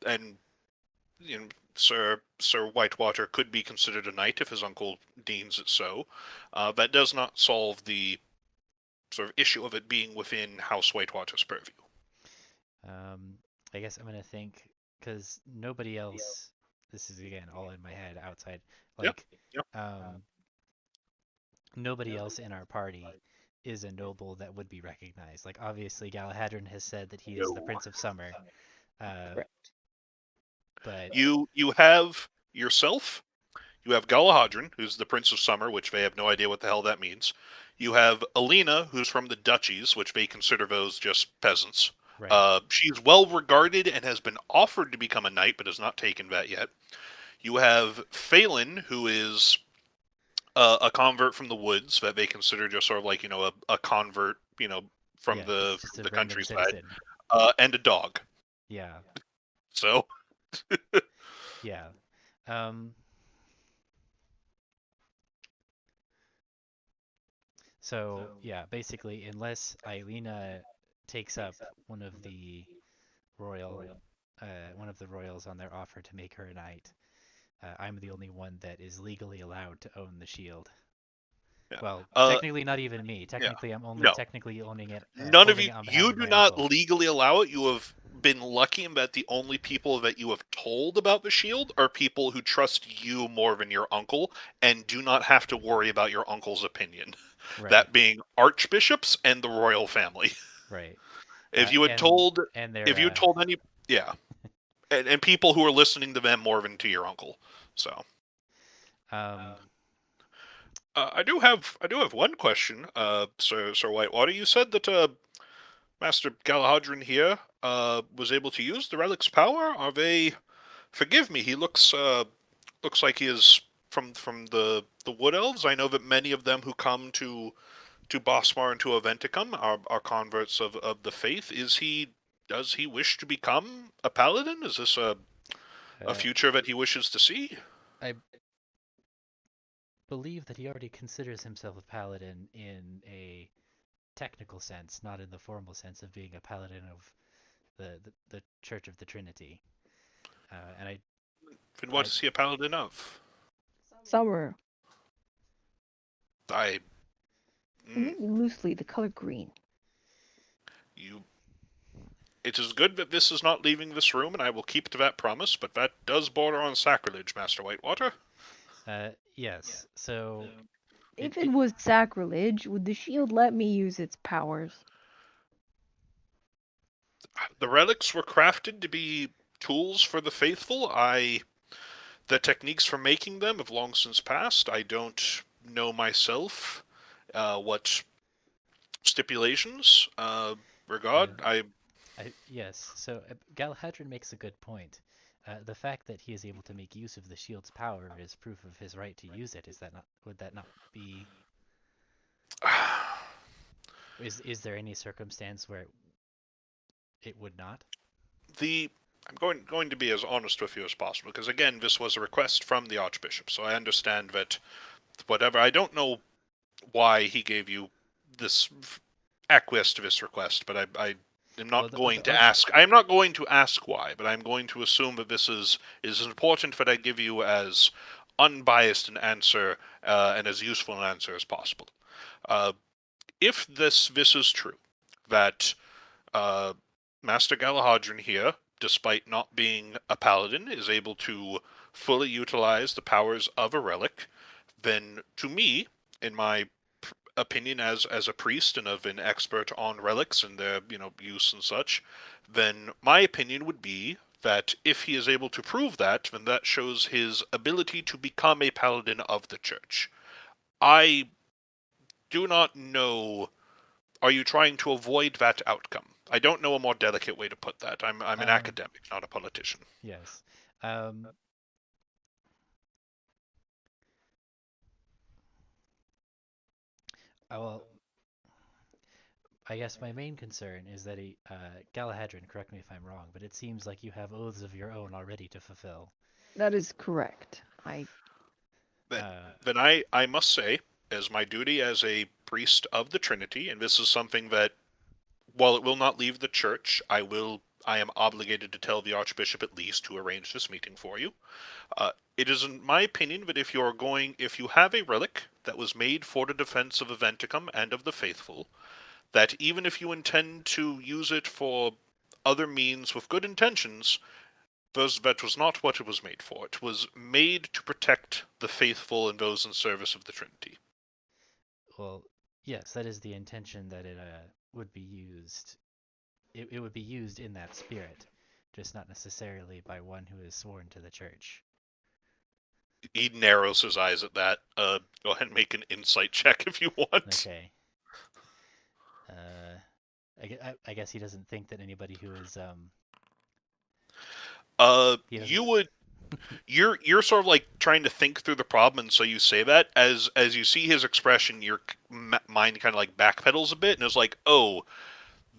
and Sir Whitewater could be considered a knight if his uncle deems it so. That does not solve the sort of issue of it being within House Whitewater's purview. Um, I guess I'm gonna think because nobody else. This is again all in my head. Outside, Yep. like, Yep. um, nobody else in our party is a noble that would be recognized. Like, obviously, Galahadran has said that he is the No. Prince of Summer, uh, Correct. but You have yourself. You have Galahadran, who's the Prince of Summer, which they have no idea what the hell that means. You have Alina, who's from the duchies, which they consider those just peasants. right, She's well regarded and has been offered to become a knight, but has not taken that yet. You have Phelan, who is a convert from the woods that they consider just sort of like a convert, from yeah, the just from a the random countryside, citizen. and a dog. Yeah, So yeah. Um, so yeah, basically, unless Eilina takes up one of the royal, one of the royals on their offer to make her a knight, I'm the only one that is legally allowed to own the shield. yeah, Well, uh, technically not even me. yeah, Technically, I'm only no. technically owning it, None of holding you, it on behalf you of do my not uncle. legally allow it. You have been lucky in that the only people that you have told about the shield are people who trust you more than your uncle and do not have to worry about your uncle's opinion. Right, That being archbishops and the royal family. right. If you had And told, and if you had they're told any, yeah, and people who are listening to them more than to your uncle. So, um I do have one question, Sir Whitewater. You said that Master Galahadran here was able to use the relic's power. Are they? Forgive me. He looks like he is from the Wood Elves. I know that many of them who come to Bosmar and to Aventicum are converts of the faith. Is he? Does he wish to become a paladin? Is this a uh, future that he wishes to see? I believe that he already considers himself a paladin in a technical sense, not in the formal sense of being a paladin of the Church of the Trinity. And And what I is he a paladin of? Summer. I. And Mm, maybe loosely the color green. you. It is good that this is not leaving this room, and I will keep to that promise. But that does border on sacrilege, Master Whitewater. yes, so If it was sacrilege, would the shield let me use its powers? The relics were crafted to be tools for the faithful. The techniques for making them have long since passed. I don't know myself what stipulations regard. uh, yes, so Galahadran makes a good point. The fact that he is able to make use of the shield's power is proof of his right to use it. Is that not? Would that not be? Is there any circumstance where it would not? the I'm going to be as honest with you as possible because again, this was a request from the Archbishop, so I understand that whatever. I don't know why he gave you this acquiesce to this request, but I am Well, not the going to arch. ask. I am not going to ask why, but I'm going to assume that this is important that I give you as unbiased an answer and as useful an answer as possible. Uh, if this is true, that uh, Master Galahadran here, despite not being a paladin, is able to fully utilize the powers of a relic, then to me, in my opinion as a priest and of an expert on relics and their use and such, then my opinion would be that if he is able to prove that, then that shows his ability to become a paladin of the church. I do not know. Are you trying to avoid that outcome? I don't know a more delicate way to put that. I'm an Um, academic, not a politician. yes. Um, well, I guess my main concern is that Galahadran, correct me if I'm wrong, but it seems like you have oaths of your own already to fulfill. That is correct. I Then, Uh, then I must say, as my duty as a priest of the Trinity, and this is something that while it will not leave the church, I am obligated to tell the Archbishop at least to arrange this meeting for you. It is in my opinion that if you have a relic that was made for the defense of Aventicum and of the faithful, that even if you intend to use it for other means with good intentions, that was not what it was made for. It was made to protect the faithful and those in service of the Trinity. Well, yes, that is the intention that it would be used. It would be used in that spirit, just not necessarily by one who is sworn to the church. He narrows his eyes at that. Go ahead and make an insight check if you want. Okay. I guess he doesn't think that anybody who is he doesn't. You would. You're sort of like trying to think through the problem, and so you say that as you see his expression, your mind kind of like backpedals a bit, and is like, oh,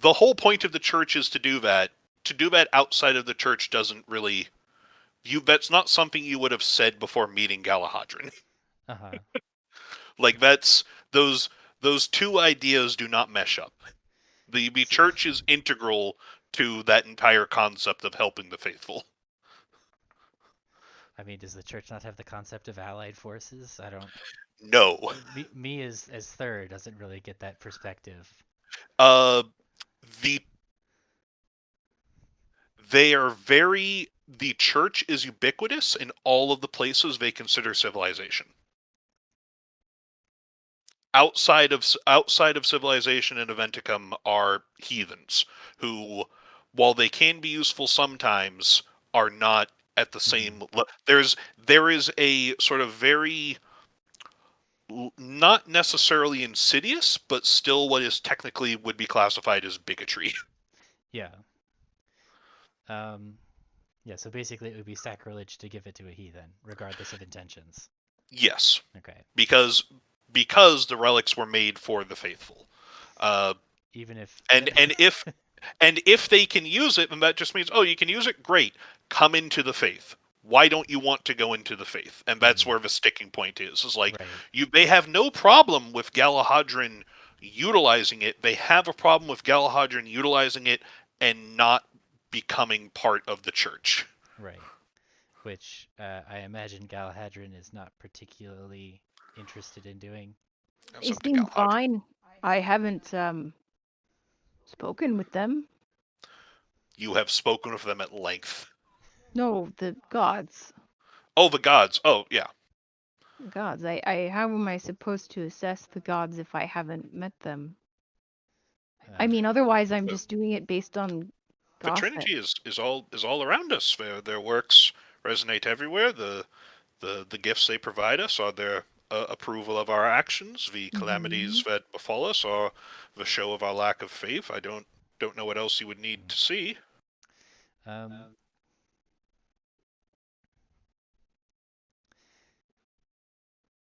the whole point of the church is to do that. To do that outside of the church doesn't really you. That's not something you would have said before meeting Galahadran. Uh-huh. Like that's those two ideas do not mesh up. The So, church is integral to that entire concept of helping the faithful. I mean, does the church not have the concept of allied forces? I don't. No. Me as third doesn't really get that perspective. Uh, the they are very. The church is ubiquitous in all of the places they consider civilization. Outside of civilization and Aventicum are heathens who, while they can be useful sometimes, are not at the Mm-hmm. same. There is a sort of very not necessarily insidious, but still what is technically would be classified as bigotry. Yeah. Um, yeah, so basically it would be sacrilege to give it to a heathen, regardless of intentions. Yes, Okay. because the relics were made for the faithful. Uh, Even if and if they can use it, then that just means, oh, you can use it, great. Come into the faith. Why don't you want to go into the faith? And that's Mhm. where the sticking point is. Is like Right. they have no problem with Galahadran utilizing it. They have a problem with Galahadran utilizing it and not becoming part of the church. Right. Which I imagine Galahadran is not particularly interested in doing. That's They up to seem Galahadran. fine. I haven't spoken with them. You have spoken with them at length. No, the gods. Oh, the gods. Oh, yeah. The gods. I how am I supposed to assess the gods if I haven't met them? I Uh, mean, otherwise I'm The, just doing it based on the gossip. Trinity is all around us. Their works resonate everywhere. The gifts they provide us are their approval of our actions. The Hmm. calamities that befall us are the show of our lack of faith. I don't know what else you would need to see. um,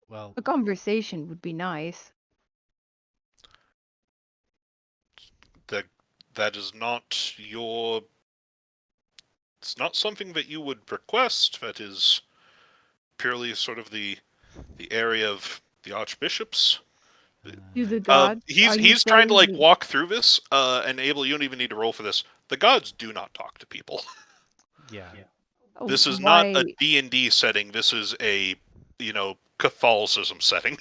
well, A conversation would be nice. That that is not your. It's not something that you would request. That is purely sort of the area of the archbishops. Do the right. gods, are you He's trying to saying like the walk through this, and Abel, you don't even need to roll for this. The gods do not talk to people. Yeah. oh, This is not a why D&D setting. This is a, Catholicism setting.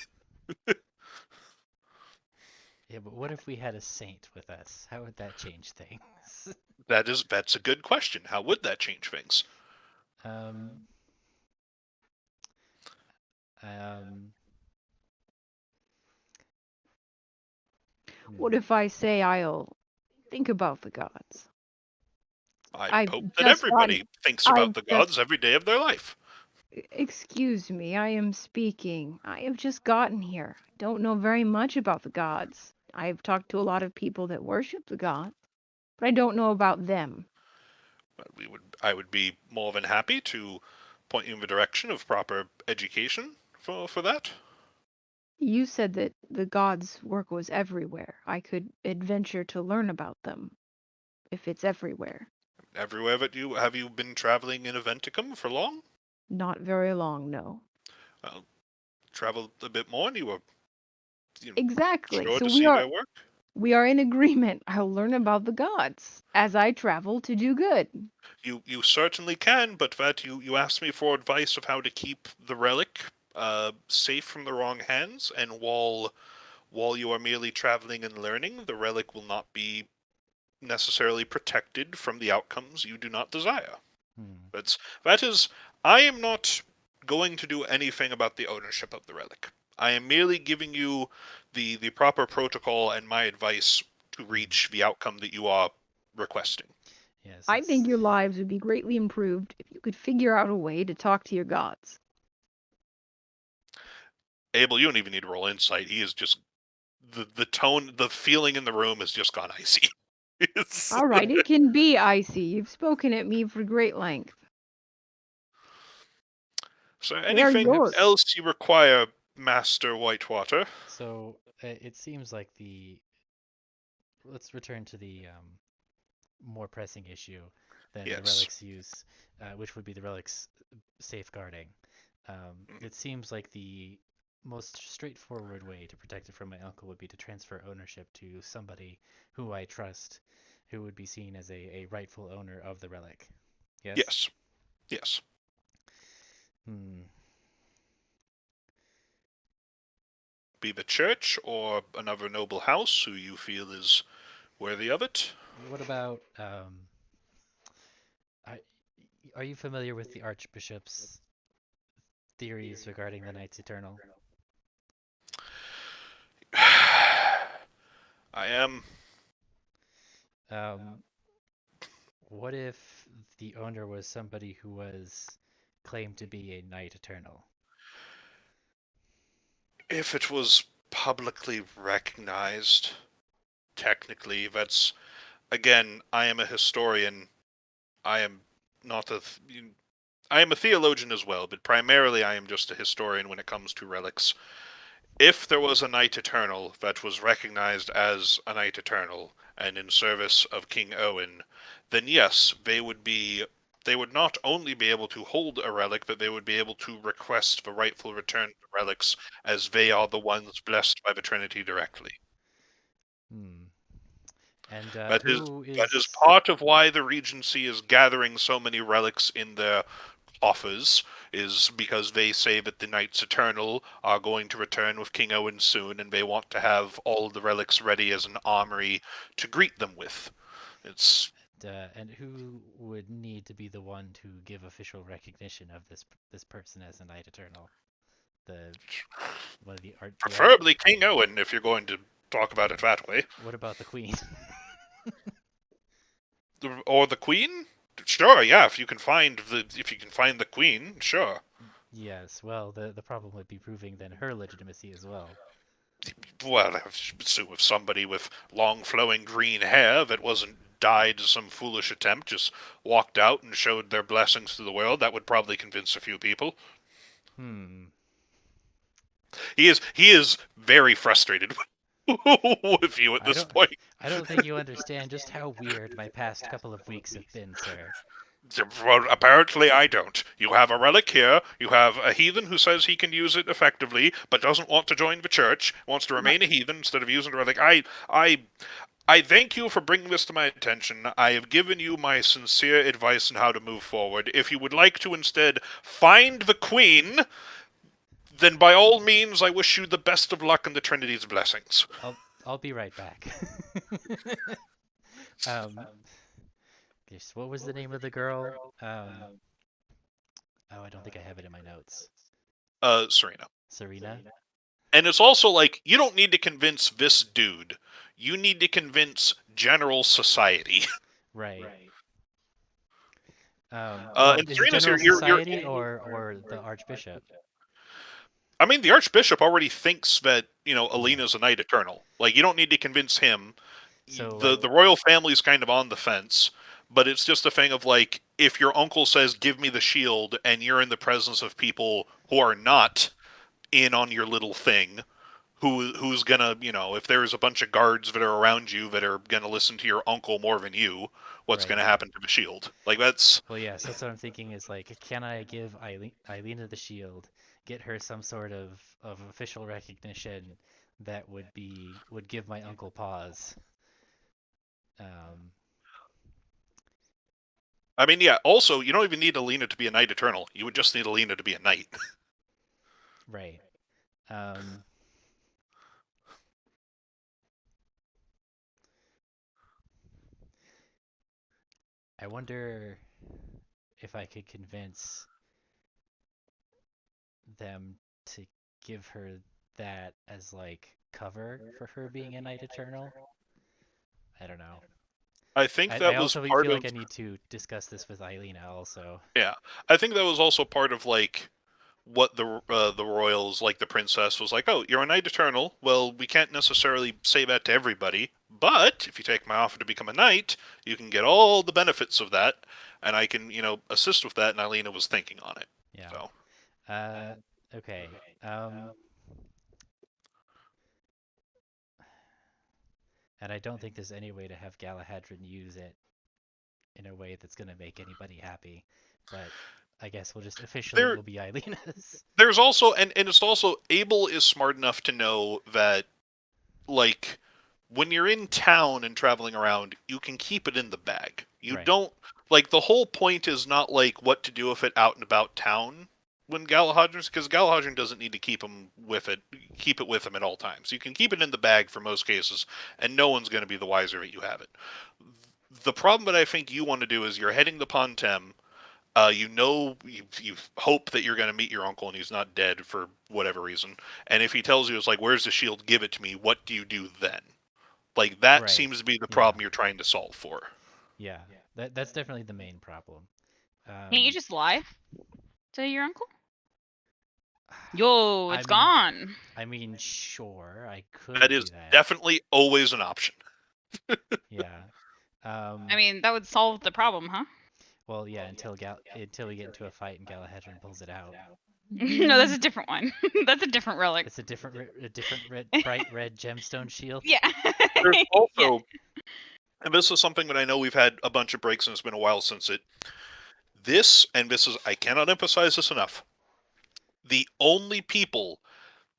Yeah, but what if we had a saint with us? How would that change things? That's a good question. How would that change things? um, um, what hmm. if I say I'll think about the gods? I I've hope that just gotten everybody thinks about I've the just gods every day of their life. excuse me, I am speaking. I have just gotten here. I don't know very much about the gods. I've talked to a lot of people that worship the gods, but I don't know about them. I would be more than happy to point you in the direction of proper education for that. You said that the gods' work was everywhere. I could adventure to learn about them if it's everywhere. Everywhere that you have you been traveling in Aventicum for long? Not very long, no. Uh, Traveled a bit more, and you were Exactly. sure So to see their work. we are in agreement. I'll learn about the gods as I travel to do good. You certainly can, but that you asked me for advice of how to keep the relic safe from the wrong hands, and while you are merely traveling and learning, the relic will not be necessarily protected from the outcomes you do not desire. Hmm. That is, I am not going to do anything about the ownership of the relic. I am merely giving you the proper protocol and my advice to Hmm. reach the outcome that you are requesting. Yes, I it's think your lives would be greatly improved if you could figure out a way to talk to your gods. Abel, you don't even need to roll insight. He is just the tone, the feeling in the room has just gone icy. All right, it can be icy. You've spoken at me for great length. So, They are anything yours. else you require, Master Whitewater? so it seems like the let's return to the more pressing issue than the Yes. relic's use, which would be the relic's safeguarding. Mm, It seems like the most straightforward way to protect it from my uncle would be to transfer ownership to somebody who I trust, who would be seen as a rightful owner of the relic. Yes? yes. Yes. Hmm. Be the church or another noble house who you feel is worthy of it. What about are, are you familiar with the Archbishop's theories regarding the Knights Eternal? I am. Um, what if the owner was somebody who was claimed to be a Knight Eternal? If it was publicly recognized, technically, that's. Again, I am a historian. I am not a. I am a theologian as well, but primarily I am just a historian when it comes to relics. If there was a Knight Eternal that was recognized as a Knight Eternal and in service of King Owen, then yes, they would not only be able to hold a relic, but they would be able to request the rightful return of the relics as they are the ones blessed by the Trinity directly. Hmm. And That is who that is is part of why the Regency is gathering so many relics in their offers, is because they say that the Knights Eternal are going to return with King Owen soon, and they want to have all of the relics ready as an armory to greet them with. It's and who would need to be the one to give official recognition of this person as a Knight Eternal? The one of the art the art. preferably King Owen if you're going to talk about it that way. What about the Queen? Or the Queen? Sure, yeah, if you can find the Queen, sure. Yes. Well, the problem would be proving then her legitimacy as well. Well, I assume if somebody with long flowing green hair that wasn't dyed some foolish attempt just walked out and showed their blessings to the world, that would probably convince a few people. Hmm. He is very frustrated with you at I this don't point. I don't think you understand just how weird my past couple of weeks have been, sir. Well, apparently I don't. You have a relic here. You have a heathen who says he can use it effectively, but doesn't want to join the church. Wants to My, remain a heathen instead of using the relic. I thank you for bringing this to my attention. I have given you my sincere advice on how to move forward. If you would like to instead find the Queen, then by all means, I wish you the best of luck and the Trinity's blessings. I'll be right back. um. Yes, what was the name of the girl? Oh, I don't think I have it in my notes. Serena. Serena? And it's also like, you don't need to convince this dude. You need to convince general society. Right. And Well, is it Serena's general here. You're society or the Archbishop? I mean, the Archbishop already thinks that, Yeah. Alina's a Knight Eternal. Like, you don't need to convince him. So The royal family's kind of on the fence, but it's just a thing of like, if your uncle says, "Give me the shield," and you're in the presence of people who are not in on your little thing, who's gonna, if there's a bunch of guards that are around you that are gonna listen to your uncle more than you, what's right. gonna happen to the shield? Like, that's. Well, yes, that's what I'm thinking is like, can I give Eilena the shield, get her some sort of official recognition that would give my uncle pause. Um, I mean, yeah. Also, you don't even need Alina to be a Knight Eternal. You would just need Alina to be a knight. right. Um, I wonder if I could convince them to give her that as like cover for her being a Knight Eternal. I don't know. I think I that was also part feel of like I need to discuss this with Eilina also. yeah. I think that was also part of like what the royals, like the princess, was like. Oh, you're a knight eternal. Well, we can't necessarily say that to everybody, but if you take my offer to become a knight, you can get all the benefits of that, and I can assist with that. And Alina was thinking on it. Yeah. So Okay. And I don't think there's any way to have Galahadran use it in a way that's going to make anybody happy. But I guess we'll just officially it there will be Eilina's. there's also and it's also Abel is smart enough to know that like when you're in town and traveling around, you can keep it in the bag. You Right. don't like the whole point is not like what to do with it out and about town when Galahadran's because Galahadran doesn't need to keep it with him at all times. You can keep it in the bag for most cases, and no one's going to be the wiser that you have it. The problem that I think you want to do is you're heading to Pontem. You hope that you're going to meet your uncle and he's not dead for whatever reason. And if he tells you it's like, "Where's the shield? Give it to me." What do you do then? Like that Right. seems to be the Yeah. problem you're trying to solve for. Yeah. That's definitely the main problem. Can't you Um, just lie to your uncle? Yo, it's I'm. gone. I mean, sure, I That could do is that. definitely always an option. Yeah. I Um. mean, that would solve the problem, huh? Well, yeah. Until we get into a fight and Galahadran pulls it out. No, that's a different one. That's a different relic. It's a different bright red gemstone shield. Yeah. There's Yeah. also, and this is something that I know we've had a bunch of breaks and it's been a while since it. I cannot emphasize this enough. The only people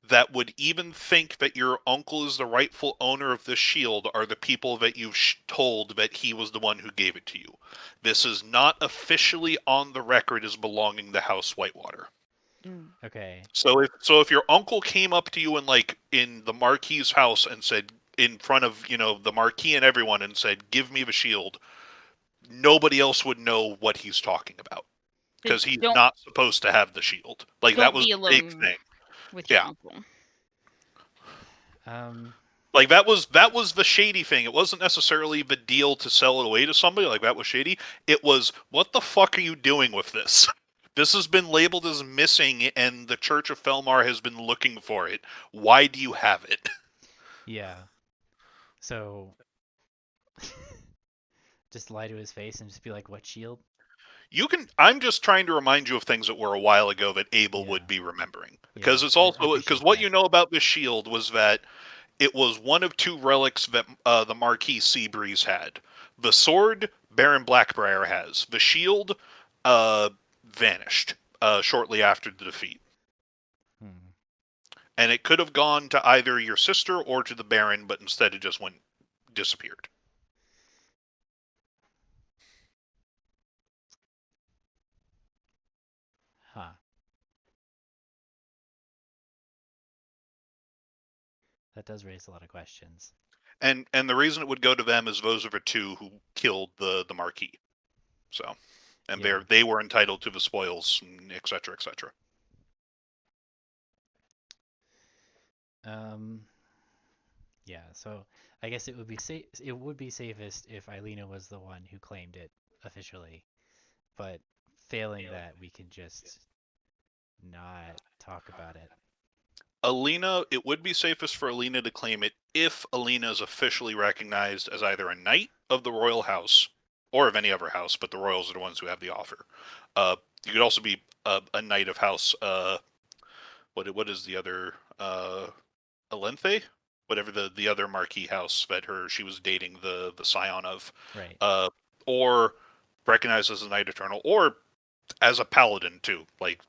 that would even think that your uncle is the rightful owner of this shield are the people that you've told that he was the one who gave it to you. This is not officially on the record as belonging to House Whitewater. Okay. So if your uncle came up to you in the Marquis's house and said in front of the Marquis and everyone and said, "Give me the shield," nobody else would know what he's talking about So because he's don't not supposed to have the shield. Like that don't was be the big alone thing. with your Yeah. uncle. Um. Like that was the shady thing. It wasn't necessarily the deal to sell it away to somebody. Like that was shady. It was what the fuck are you doing with this? This has been labeled as missing, and the Church of Felmar has been looking for it. Why do you have it? Yeah. So just lie to his face and just be like, "What shield?" You can. I'm just trying to remind you of things that were a while ago that Abel Yeah. would be remembering, Yeah. because it's I also because appreciate what that. you know about this shield was that it was one of two relics that the Marquis Seabreeze had. The sword Baron Blackbriar has. The shield vanished shortly after the defeat. Hmm. And it could have gone to either your sister or to the Baron, but instead it just disappeared. Huh. That does raise a lot of questions. And the reason it would go to them is those are the two who killed the Marquis. So, and Yeah. they were entitled to the spoils, et cetera, et cetera. Um. Yeah. So I guess it would be safe. It would be safest if Eilina was the one who claimed it officially. But failing that, we can just not talk about it. Alina, it would be safest for Alina to claim it if Alina is officially recognized as either a knight of the royal house or of any other house, but the royals are the ones who have the offer. You could also be a knight of house. What is the other Alenthe? Whatever the other marquis house that she was dating the scion of, Right. uh, or recognized as a knight eternal, or as a paladin too. Like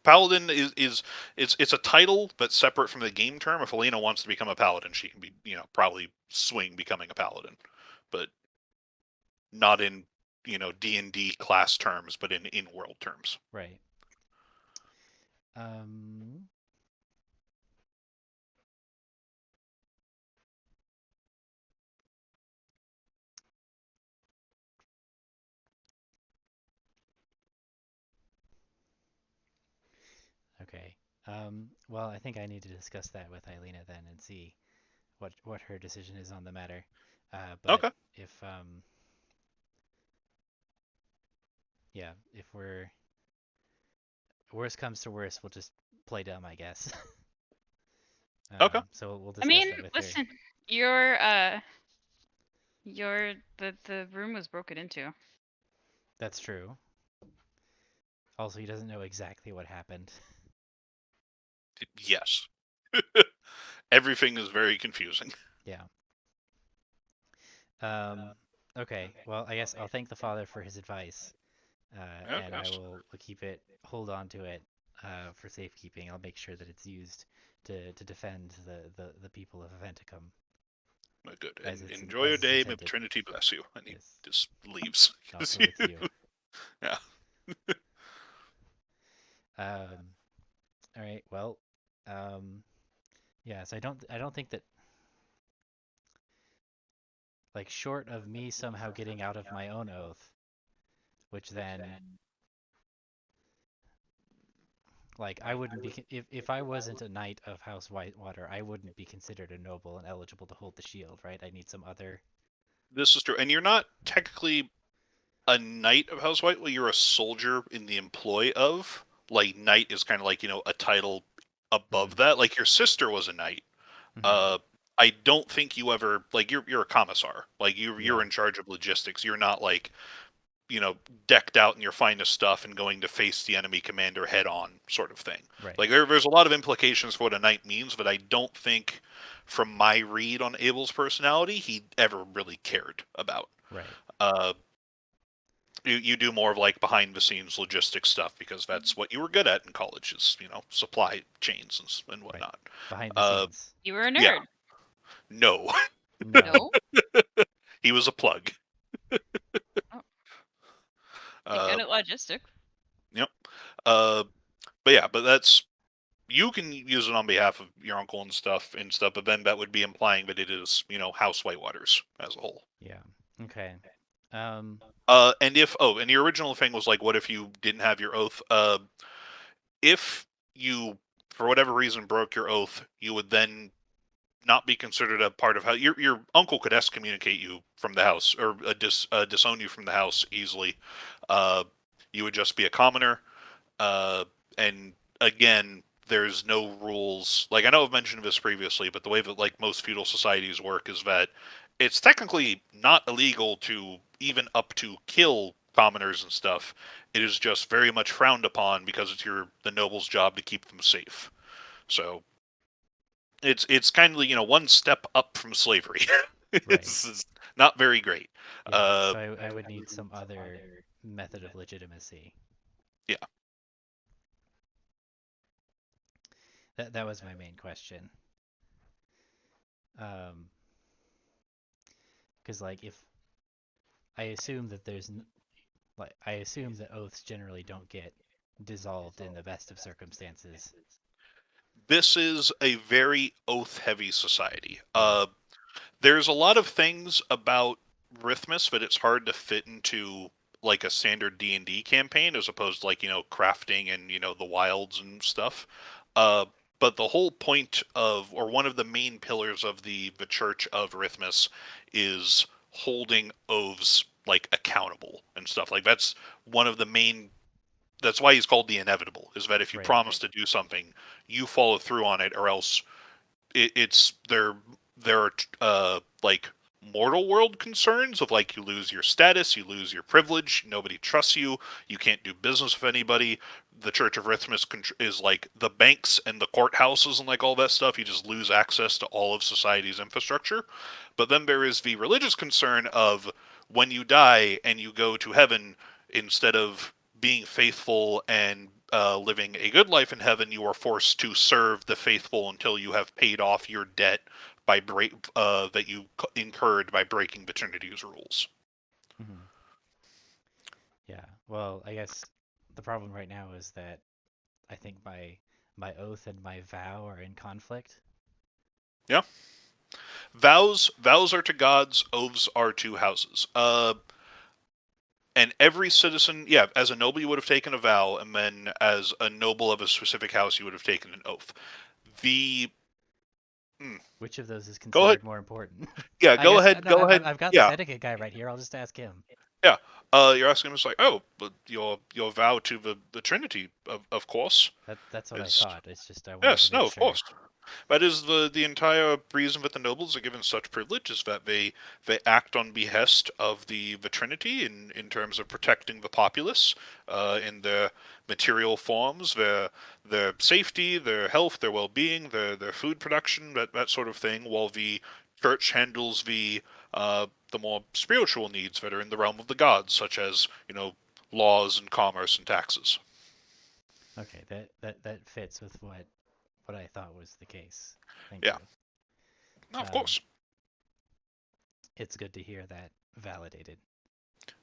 paladin is it's a title that's separate from the game term. If Elena wants to become a paladin, she can be probably swing becoming a paladin, but not in D&D class terms, but in world terms. Right. Um. Well, I think I need to discuss that with Eilina then and see what her decision is on the matter. But Okay. if yeah, if we're worst comes to worst, we'll just play dumb, I guess. Okay. So we'll I discuss mean, that with her. listen, your the room was broken into. That's true. Also, he doesn't know exactly what happened. Yes. Everything is very confusing. Yeah. Um, okay. Well, I guess I'll thank the father for his advice, and I Yes. will hold on to it for safekeeping. I'll make sure that it's used to defend the people of Aventicum Good. as And it's enjoy as your it's day. May the intended. Trinity bless you. And he Yes. just leaves. Also with you. Yeah. Um, all right. Well, um, yeah. So I don't think that like short of me somehow getting out of my own oath, which then like I wouldn't be if I wasn't a knight of House Whitewater, I wouldn't be considered a noble and eligible to hold the shield, right? I need some other. This is true. And you're not technically a knight of House White. Well, you're a soldier in the employ of. Like, knight is kind of like, a title above Mm-hmm. that. Like, your sister was a knight. Mm-hmm. Uh, I don't think you ever, like, you're a commissar. Like, you're Yeah. in charge of logistics. You're not, like, you know, decked out in your finest stuff and going to face the enemy commander head on, sort of thing. Right. Like there's a lot of implications for what a knight means, but I don't think, from my read on Abel's personality, he ever really cared about. Right. Uh, you do more of like behind the scenes logistics stuff because that's what you were good at in college is supply chains and Right. whatnot. Behind the Uh, scenes. You were a yeah, nerd. no, No. No? he was a plug. Oh, you're Uh, good at logistics. yep. Uh, but that's you can use it on behalf of your uncle and stuff, but then that would be implying that it is, House Whitewaters as a whole. Yeah. Okay. Um. And your original thing was like, what if you didn't have your oath? If you, for whatever reason, broke your oath, you would then not be considered a part of how your uncle could excommunicate you from the house or disown you from the house easily. Uh, you would just be a commoner. And again, there's no rules. Like I know I've mentioned this previously, but the way that like most feudal societies work is that it's technically not illegal to even up to kill commoners and stuff. It is just very much frowned upon because it's the noble's job to keep them safe. So it's kind of one step up from slavery. Right. It's not very great. Yeah. Uh, So I would need some other method of legitimacy. yeah. That was my main question. Because like if I assume that like I assume that oaths generally don't get dissolved in the best of circumstances. This is a very oath-heavy society. Yeah. There's a lot of things about Rhythmus that it's hard to fit into like a standard D&D campaign as opposed to like, crafting and, the wilds and stuff. Uh, but the whole point of, or one of the main pillars of the Church of Rhythmus is holding oaths like accountable and stuff. Like one of the main that's why he's called the inevitable, is that if you Right. promise to do something, you follow through on it or else it's there are like mortal world concerns of like you lose your status, you lose your privilege, nobody trusts you, you can't do business with anybody. The Church of Rhythmus is like the banks and the courthouses and like all that stuff. You just lose access to all of society's infrastructure. But then there is the religious concern of when you die and you go to heaven, instead of being faithful and living a good life in heaven, you are forced to serve the faithful until you have paid off your debt that you incurred by breaking the Trinity's rules. Hmm. Yeah. Well, I guess the problem right now is that I think my oath and my vow are in conflict. Yeah, vows are to gods, oaths are to houses. And every citizen, yeah, as a noble you would have taken a vow, and then as a noble of a specific house you would have taken an oath. The Which of those is Go ahead. considered more important? Yeah, I go guess ahead. no. Go ahead. I've got this Yeah, etiquette guy right here. I'll just ask him. yeah. You're asking him, it's like, oh, but your vow to the Trinity, of course, That's what I is thought. It's just I wanted to yes, make no, of sure. course. That is the entire reason that the nobles are given such privilege is that they act on behest of the Trinity in terms of protecting the populace in their material forms, their safety, their health, their well-being, their food production, that sort of thing, while the church handles the more spiritual needs that are in the realm of the gods, such as laws and commerce and taxes. Okay, that fits with what I thought was the case. Thank Yeah, you. no, of Um, course. it's good to hear that validated.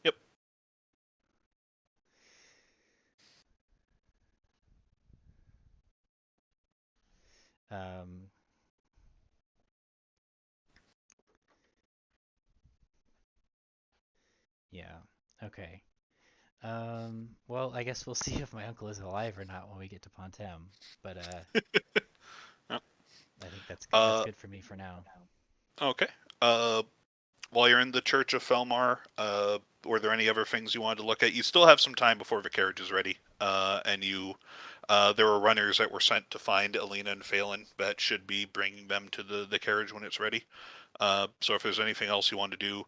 Yep. Um, yeah. Okay. Well, I guess we'll see if my uncle is alive or not when we get to Pontem. But Yep. I think that's Uh, good for me for now. okay. Uh, while you're in the Church of Felmar, were there any other things you wanted to look at? You still have some time before the carriage is ready, and there were runners that were sent to find Alina and Phelan that should be bringing them to the carriage when it's ready. So if there's anything else you want to do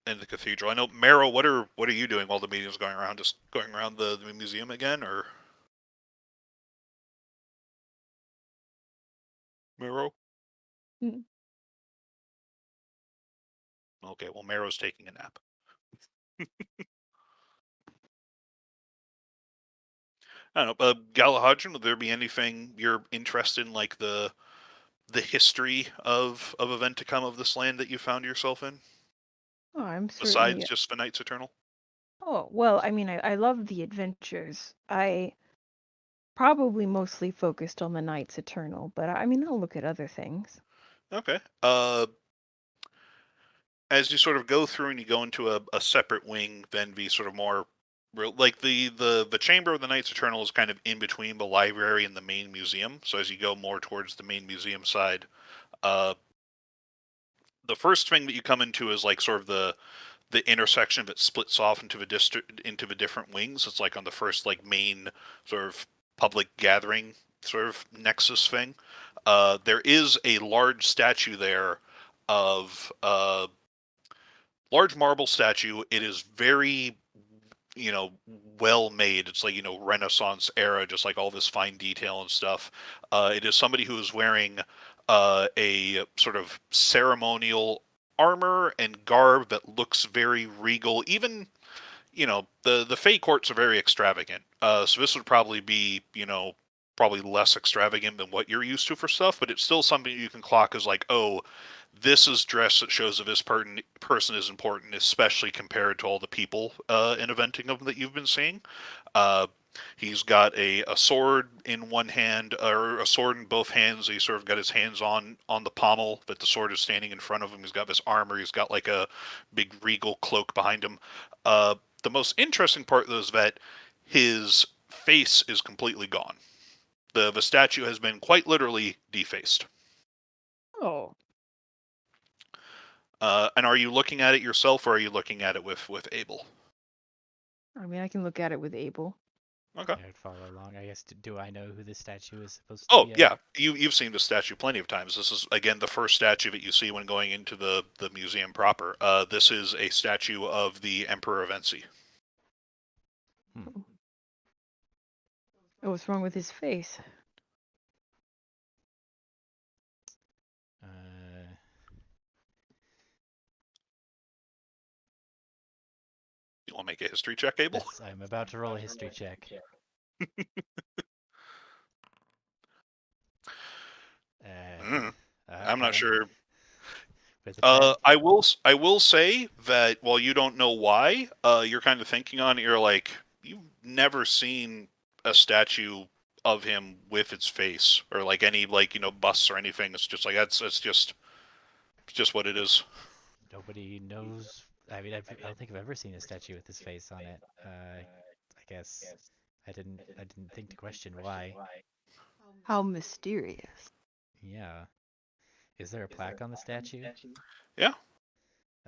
in the cathedral, I know Marrow. What are you doing while the meeting is going around? Just going around the museum again, or Marrow? Mm. Okay, well Marrow's taking a nap. I don't know. Galahadran, would there be anything you're interested in, like the history of Aventicuum of this land that you found yourself in, Oh, I'm besides certainly. just the Knights Eternal? Oh, well, I mean, I love the adventures. I probably mostly focused on the Knights Eternal, but I mean, I'll look at other things. Okay. As you sort of go through and you go into a separate wing, then the sort of more like the chamber of the Knights Eternal is kind of in between the library and the main museum. So as you go more towards the main museum side, uh, the first thing that you come into is like sort of the intersection that splits off into the different wings. It's like on the first like main sort of public gathering sort of nexus thing. There is a large statue there of large marble statue. It is very well made. It's like Renaissance era, just like all this fine detail and stuff. It is somebody who is wearing a sort of ceremonial armor and garb that looks very regal. Even the Fey courts are very extravagant. So this would probably be probably less extravagant than what you're used to for stuff, but it's still something you can clock as like, oh, this is dress that shows that this person is important, especially compared to all the people in Aventicuum that you've been seeing. Uh, he's got a sword in one hand, or a sword in both hands. He's sort of got his hands on the pommel, but the sword is standing in front of him. He's got this armor. He's got like a big regal cloak behind him. The most interesting part, though, is that his face is completely gone. The statue has been quite literally defaced. Oh, And are you looking at it yourself, or are you looking at it with Abel? I mean, I can look at it with Abel. Okay. I would follow along. I guess. Do I know who this statue is supposed to Oh be of? yeah, you've seen the statue plenty of times. This is again the first statue that you see when going into the museum proper. This is a statue of the Emperor of Ensi. Hmm. Oh, what's wrong with his face? Uh, You want to make a history check, Abel? I'm about to roll a history check. Mm, I'm not I sure. with a 10. I will say that while you don't know why, you're kind of thinking on it. You're like, you've never seen a statue of him with its face, or like any like busts or anything. It's just like that's it's just what it is. Nobody knows I mean, I don't think I've ever seen a statue with his face on it. I guess I didn't think to question why. How mysterious. Yeah. Is there a plaque on the statue? Yeah,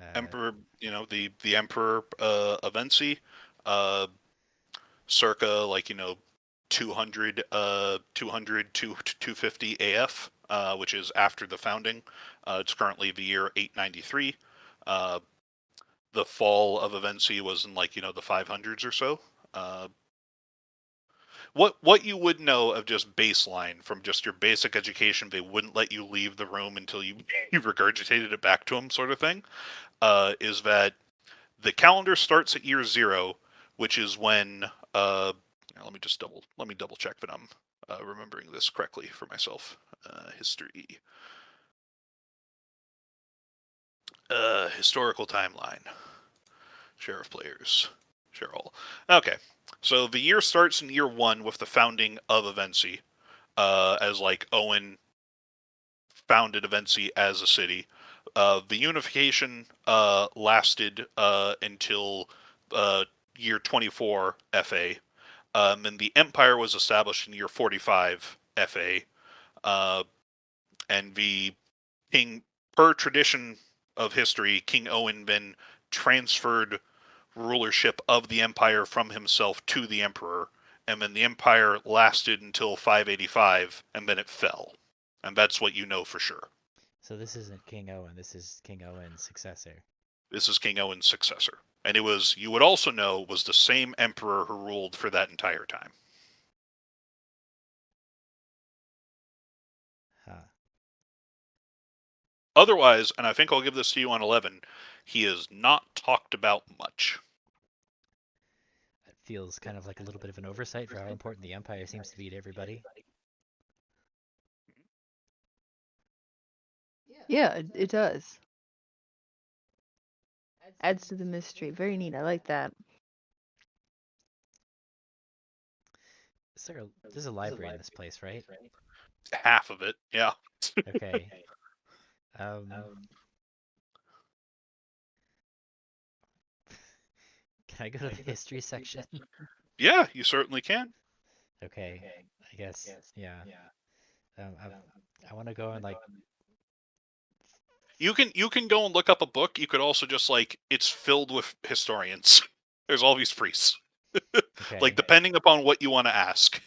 Uh, Emperor. The Emperor Avency, uh, circa 200 to 250 AF, which is after the founding. It's currently the year 893. Uh, the fall of Avency was in the 500s or so. Uh, what you would know of just baseline from just your basic education, they wouldn't let you leave the room until you you regurgitated it back to them, sort of thing. Is that the calendar starts at year 0, which is when let me double check that I'm remembering this correctly for myself. History, historical timeline, share of players, share all. Okay, so the year starts in year 1 with the founding of Avency, as Owen founded Avency as a city. The unification lasted until year 24 FA, and the empire was established in year 45 FA, and the king, per tradition of history, King Owen then transferred rulership of the empire from himself to the emperor, and then the empire lasted until 585, and then it fell. And that's what you know for sure. so this isn't King Owen. This is King Owen's successor. This is King Owen's successor. And it was, you would also know, was the same emperor who ruled for that entire time. Huh. Otherwise, and I think I'll give this to you on 11, he is not talked about much. It feels kind of like a little bit of an oversight for how important the Empire seems to be to everybody. Yeah, it does. Adds to the mystery. Very neat. I like that. There's a library in this place, right? Half of it, yeah. Okay. Um, can I go to the history section? Yeah, you certainly can. Okay, I guess, yeah. Um, I, I want to go and You can go and look up a book. You could also just it's filled with historians. There's all these priests. okay. Depending upon what you want to ask.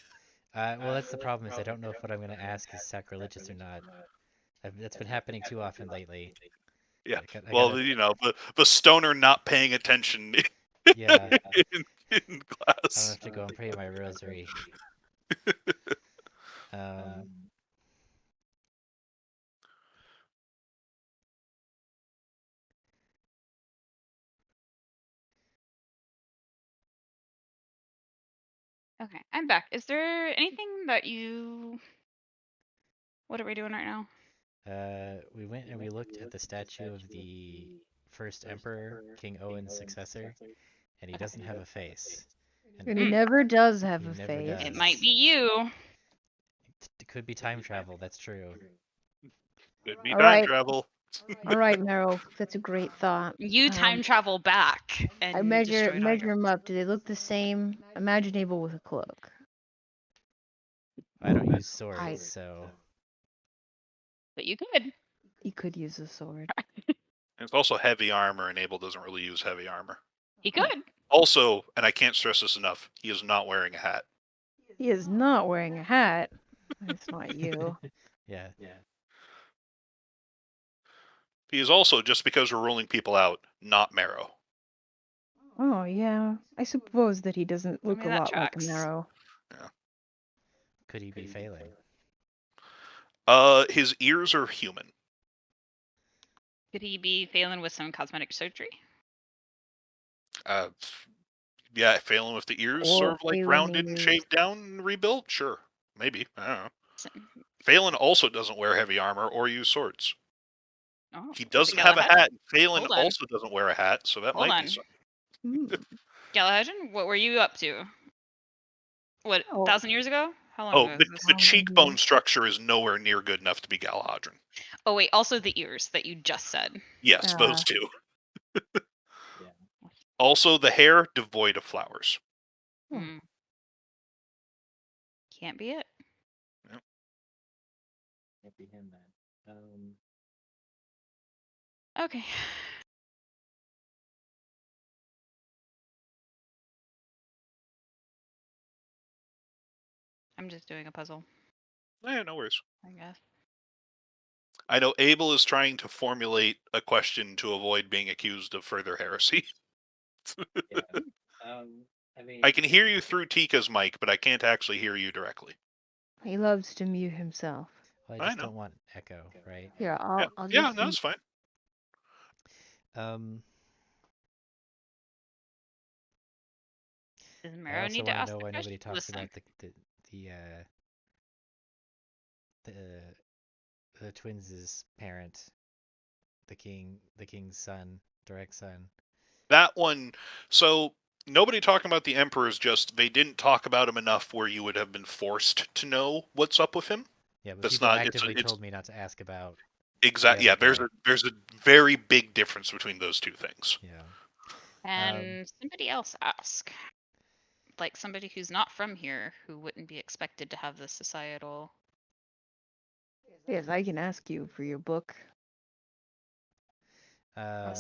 Well, that's the problem is I don't know if what I'm going to ask is sacrilegious or not. That's been happening too often lately. Yeah. I Well, gotta, the stoner not paying attention yeah. in I'm gonna class. have to go and pray my rosary. Um, Okay, I'm back. Is there anything that you? What are we doing right now? we went and we looked at the statue of the first emperor, King Owen's successor, and he doesn't have a face. And he Mm. never does have He a never face. It does. might be you. It could be time travel, that's true. Could be All time right. travel. All right, Marrow. That's a great thought. You time travel back I and destroyed all measure your. them up. Do they look the same? Imagine Abel with a cloak. I don't use I swords, so But you could. you could use a sword. It's also heavy armor, and Abel doesn't really use heavy armor. He could. Also, and I can't stress this enough, he is not wearing a hat. He is not wearing a hat. That's not you. yeah. He is also, just because we're ruling people out, not Marrow. Oh yeah. I suppose that he doesn't look mean, a that lot like tracks. Marrow. Yeah. Could he be Phelan? His ears are human. Could he be Phelan with some cosmetic surgery? Yeah, failing with the ears, Or sort of Phelan rounded and ears. shaved down and rebuilt. Sure, maybe. I don't know. So- Phelan also doesn't wear heavy armor or use swords. Oh, He is it doesn't have a Galahad? hat. Phelan Hold on. also doesn't wear a hat, so that Hold might on. be something. Hmm. Galahadran, what were you up to? What, Oh. 1,000 years ago? How long Oh, ago the, is this? the cheekbone structure is nowhere near good enough to be Galahadran. Oh wait, also the ears that you just said. Yes, those two. Also, the hair devoid of flowers. Oh. Mm. Can't be it. Can't be him then. Okay. I'm just doing a puzzle, Yeah, no worries. I guess. I know Abel is trying to formulate a question to avoid being accused of further heresy. Yeah. I mean, I can hear you through Tika's mic, but I can't actually hear you directly. He loves to mute himself. Well, I I just know. don't want echo, right? Here, Yeah, I'll yeah, just no, that's fine. Um, Does I Marrow also need to want to ask know the why question? nobody talks Listen. about the the the twins' parent, the king's son, direct son. That one, so nobody talking about the Emperor is just they didn't talk about him enough where you would have been forced to know what's up with him. Yeah, but That's people not. actively It's told me not to ask about the exact. other Yeah, guy. there's a very big difference between those two things. Yeah. And somebody else ask. Like somebody who's not from here who wouldn't be expected to have the societal. Yes, I can ask you for your book. Um,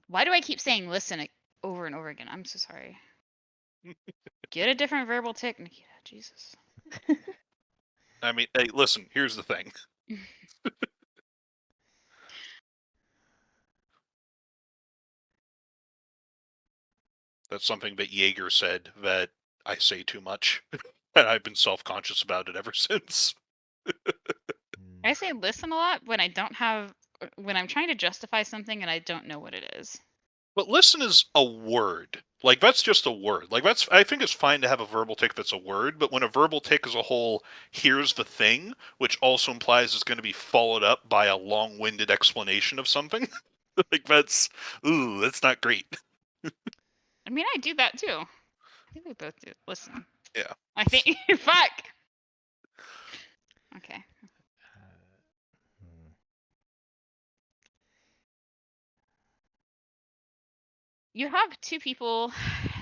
Why do I keep saying listen over and over again? I'm so sorry. Get a different verbal tick, Nikita. Jesus. I mean, hey, listen. Here's the thing. That's something that Jaeger said that I say too much, and I've been self-conscious about it ever since. I say listen a lot when I don't have when I'm trying to justify something and I don't know what it is. But listen is a word. Like, that's just a word. Like, that's, I think it's fine to have a verbal tick that's a word, but when a verbal tick is a whole, here's the thing, which also implies it's going to be followed up by a long-winded explanation of something, like, that's not great. I mean, I do that too. I think we both do. Listen. Yeah. I think fuck. Okay. hmm. You have two people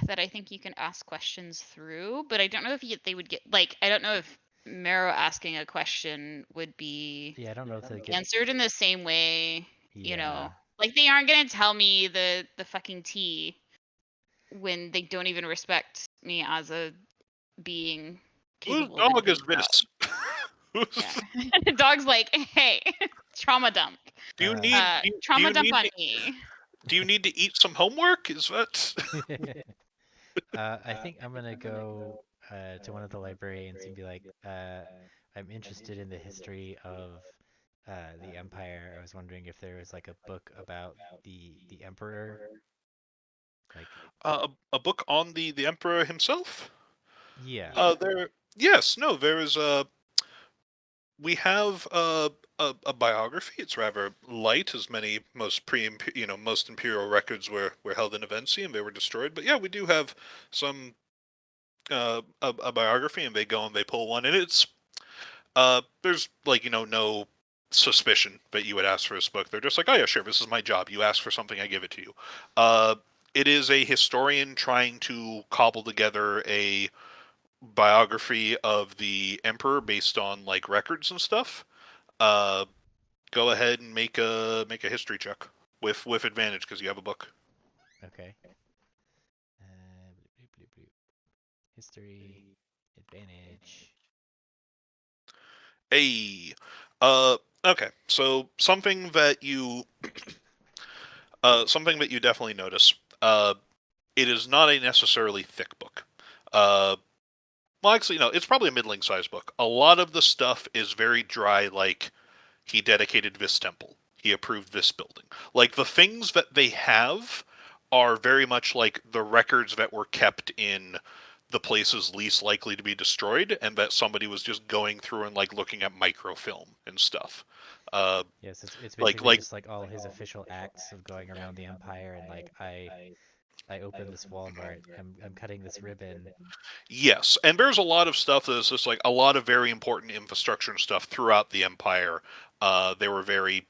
that I think you can ask questions through, but I don't know if they would get like I don't know if Marrow asking a question would be Yeah, I don't know if they get. answered in the same way, you know. Yeah. Like they aren't gonna tell me the fucking tea when they don't even respect me as a being Whose capable of dog is admitting that. this? Yeah. The dog's like, hey, trauma dump. Do you Uh, need do Trauma you dump need on to, me. do you need to eat some homework? Is that I think I'm gonna go to one of the librarians and be like, I'm interested in the history of the Empire. I was wondering if there was like a book about the Emperor. Like, a book on the Emperor himself? yeah, There. Yes. No. There is a. We have a biography. It's rather light, as many most imperial records were held in Avency and they were destroyed. But yeah, we do have some a biography, and they go and they pull one, and it's there's like no suspicion that you would ask for this book. They're just like, oh yeah, sure, this is my job. You ask for something, I give it to you. Uh, it is a historian trying to cobble together a biography of the emperor based on like records and stuff. Uh, Go ahead and make a history check with advantage because you have a book. okay. Bloop, bloop, bloop. History, advantage. Hey, okay. So something that you definitely notice. It is not a necessarily thick book. Uh, well, actually, no, it's probably a middling-sized book. A lot of the stuff is very dry, like he dedicated this temple, he approved this building. Like the things that they have are very much like the records that were kept in the places least likely to be destroyed, and that somebody was just going through and like looking at microfilm and stuff. Uh, Yes, it's like basically like just like all his official acts of going around the Empire and like I opened this Walmart. I'm cutting this ribbon. Yes, and there's a lot of stuff that's just like a lot of very important infrastructure and stuff throughout the empire. They were very,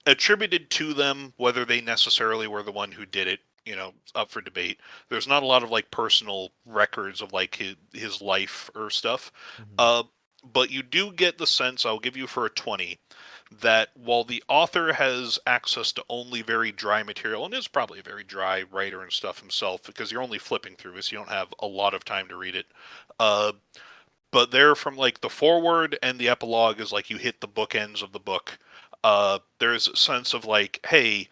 attributed to them, whether they necessarily were the one who did it. up for debate. There's not a lot of like personal records of like his life or stuff. Mhm. Uh, but you do get the sense, I'll give you for a 20, that while the author has access to only very dry material, and is probably a very dry writer and stuff himself, because you're only flipping through this, you don't have a lot of time to read it. Uh, but there, from like the foreword and the epilogue, is like you hit the bookends of the book. There's a sense of like, hey,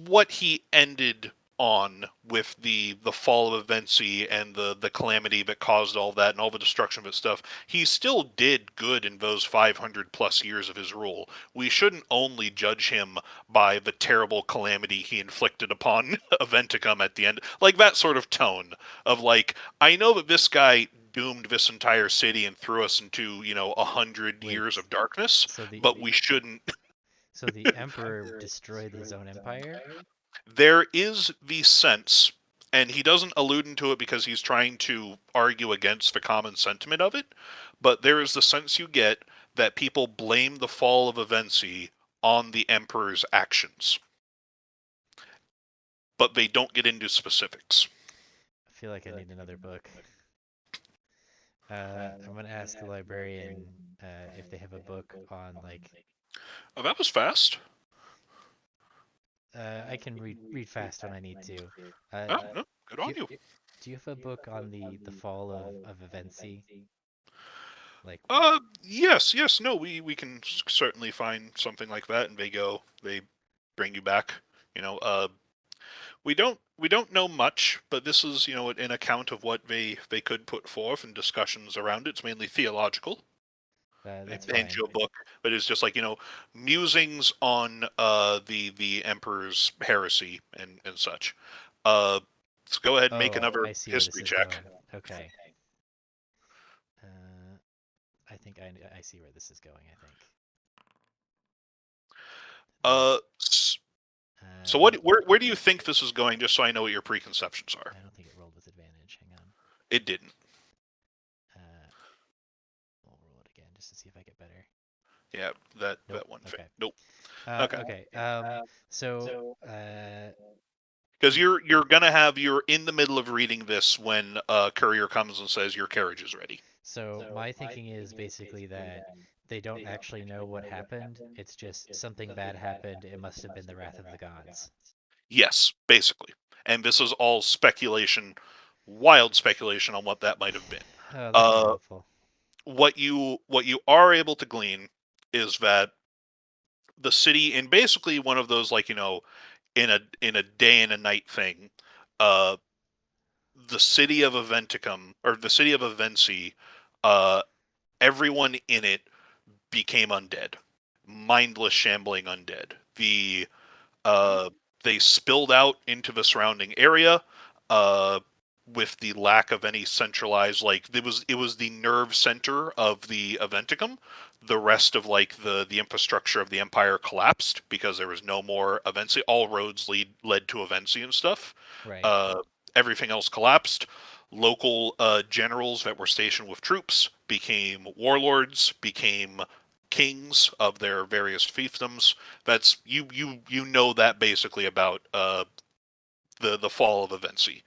what he ended on with the fall of Avency and the calamity that caused all that and all the destruction of his stuff, he still did good in those 500 plus years of his rule. We shouldn't only judge him by the terrible calamity he inflicted upon Aventicum at the end, like that sort of tone of like, I know that this guy doomed this entire city and threw us into 100 years Wait, of darkness, so the but we shouldn't. so the emperor destroyed his own empire? There is the sense, and he doesn't allude to it because he's trying to argue against the common sentiment of it, but there is the sense you get that people blame the fall of Avency on the Emperor's actions, but they don't get into specifics. I feel like I need another book. I'm gonna ask the librarian if they have a book on like. Oh, that was fast. I can read fast when I need to. Oh, no, good Do on you you. do you have a book on the fall of Avency? Like, Yes, yes, no, we can certainly find something like that, and they bring you back. You know, we don't know much, but this is an account of what they could put forth and discussions around it. It's mainly theological. They that's hand fine. you a book, but it's just like musings on the emperor's heresy and such. Let's go ahead and make Oh, another I see where this history is check. going. Okay. Uh, I think I see where this is going. I think. The Uh, so what? where do you think this is going? Just so I know what your preconceptions are. I don't think it rolled with advantage. Hang on. It didn't. Uh, we'll roll it again just to see if I get better. Yeah, that Nope. that one. Okay. Nope. Okay. Okay. So, uh, Because you're in the middle of reading this when a courier comes and says your carriage is ready. so my thinking is basically that they don't actually know what happened. It's just something bad happened. It must have been the wrath of the gods. Yes, basically. And this is all speculation, wild speculation on what that might have been. Oh, that could be Uh, helpful. what you are able to glean is that the city, in basically one of those like in a day and a night thing, uh, the city of Aventicum or the city of Avency, uh, everyone in it became undead, mindless, shambling undead. Uh, they spilled out into the surrounding area, uh, with the lack of any centralized like it was the nerve center of the Aventicum. The rest of like the infrastructure of the empire collapsed because there was no more Avency. All roads led to Avency and stuff. Right. Uh, Everything else collapsed. Local generals that were stationed with troops became warlords, became kings of their various fiefdoms. That's you know that basically about the fall of Avency.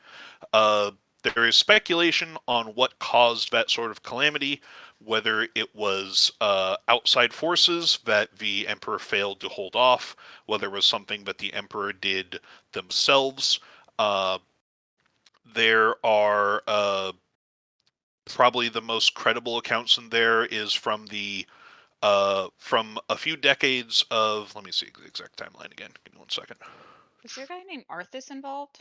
There is speculation on what caused that sort of calamity, whether it was outside forces that the emperor failed to hold off, whether it was something that the emperor did themselves. Uh, there are probably the most credible accounts in there is from a few decades of, let me see the exact timeline again. Give me 1 second. Was there a guy named Arthas involved?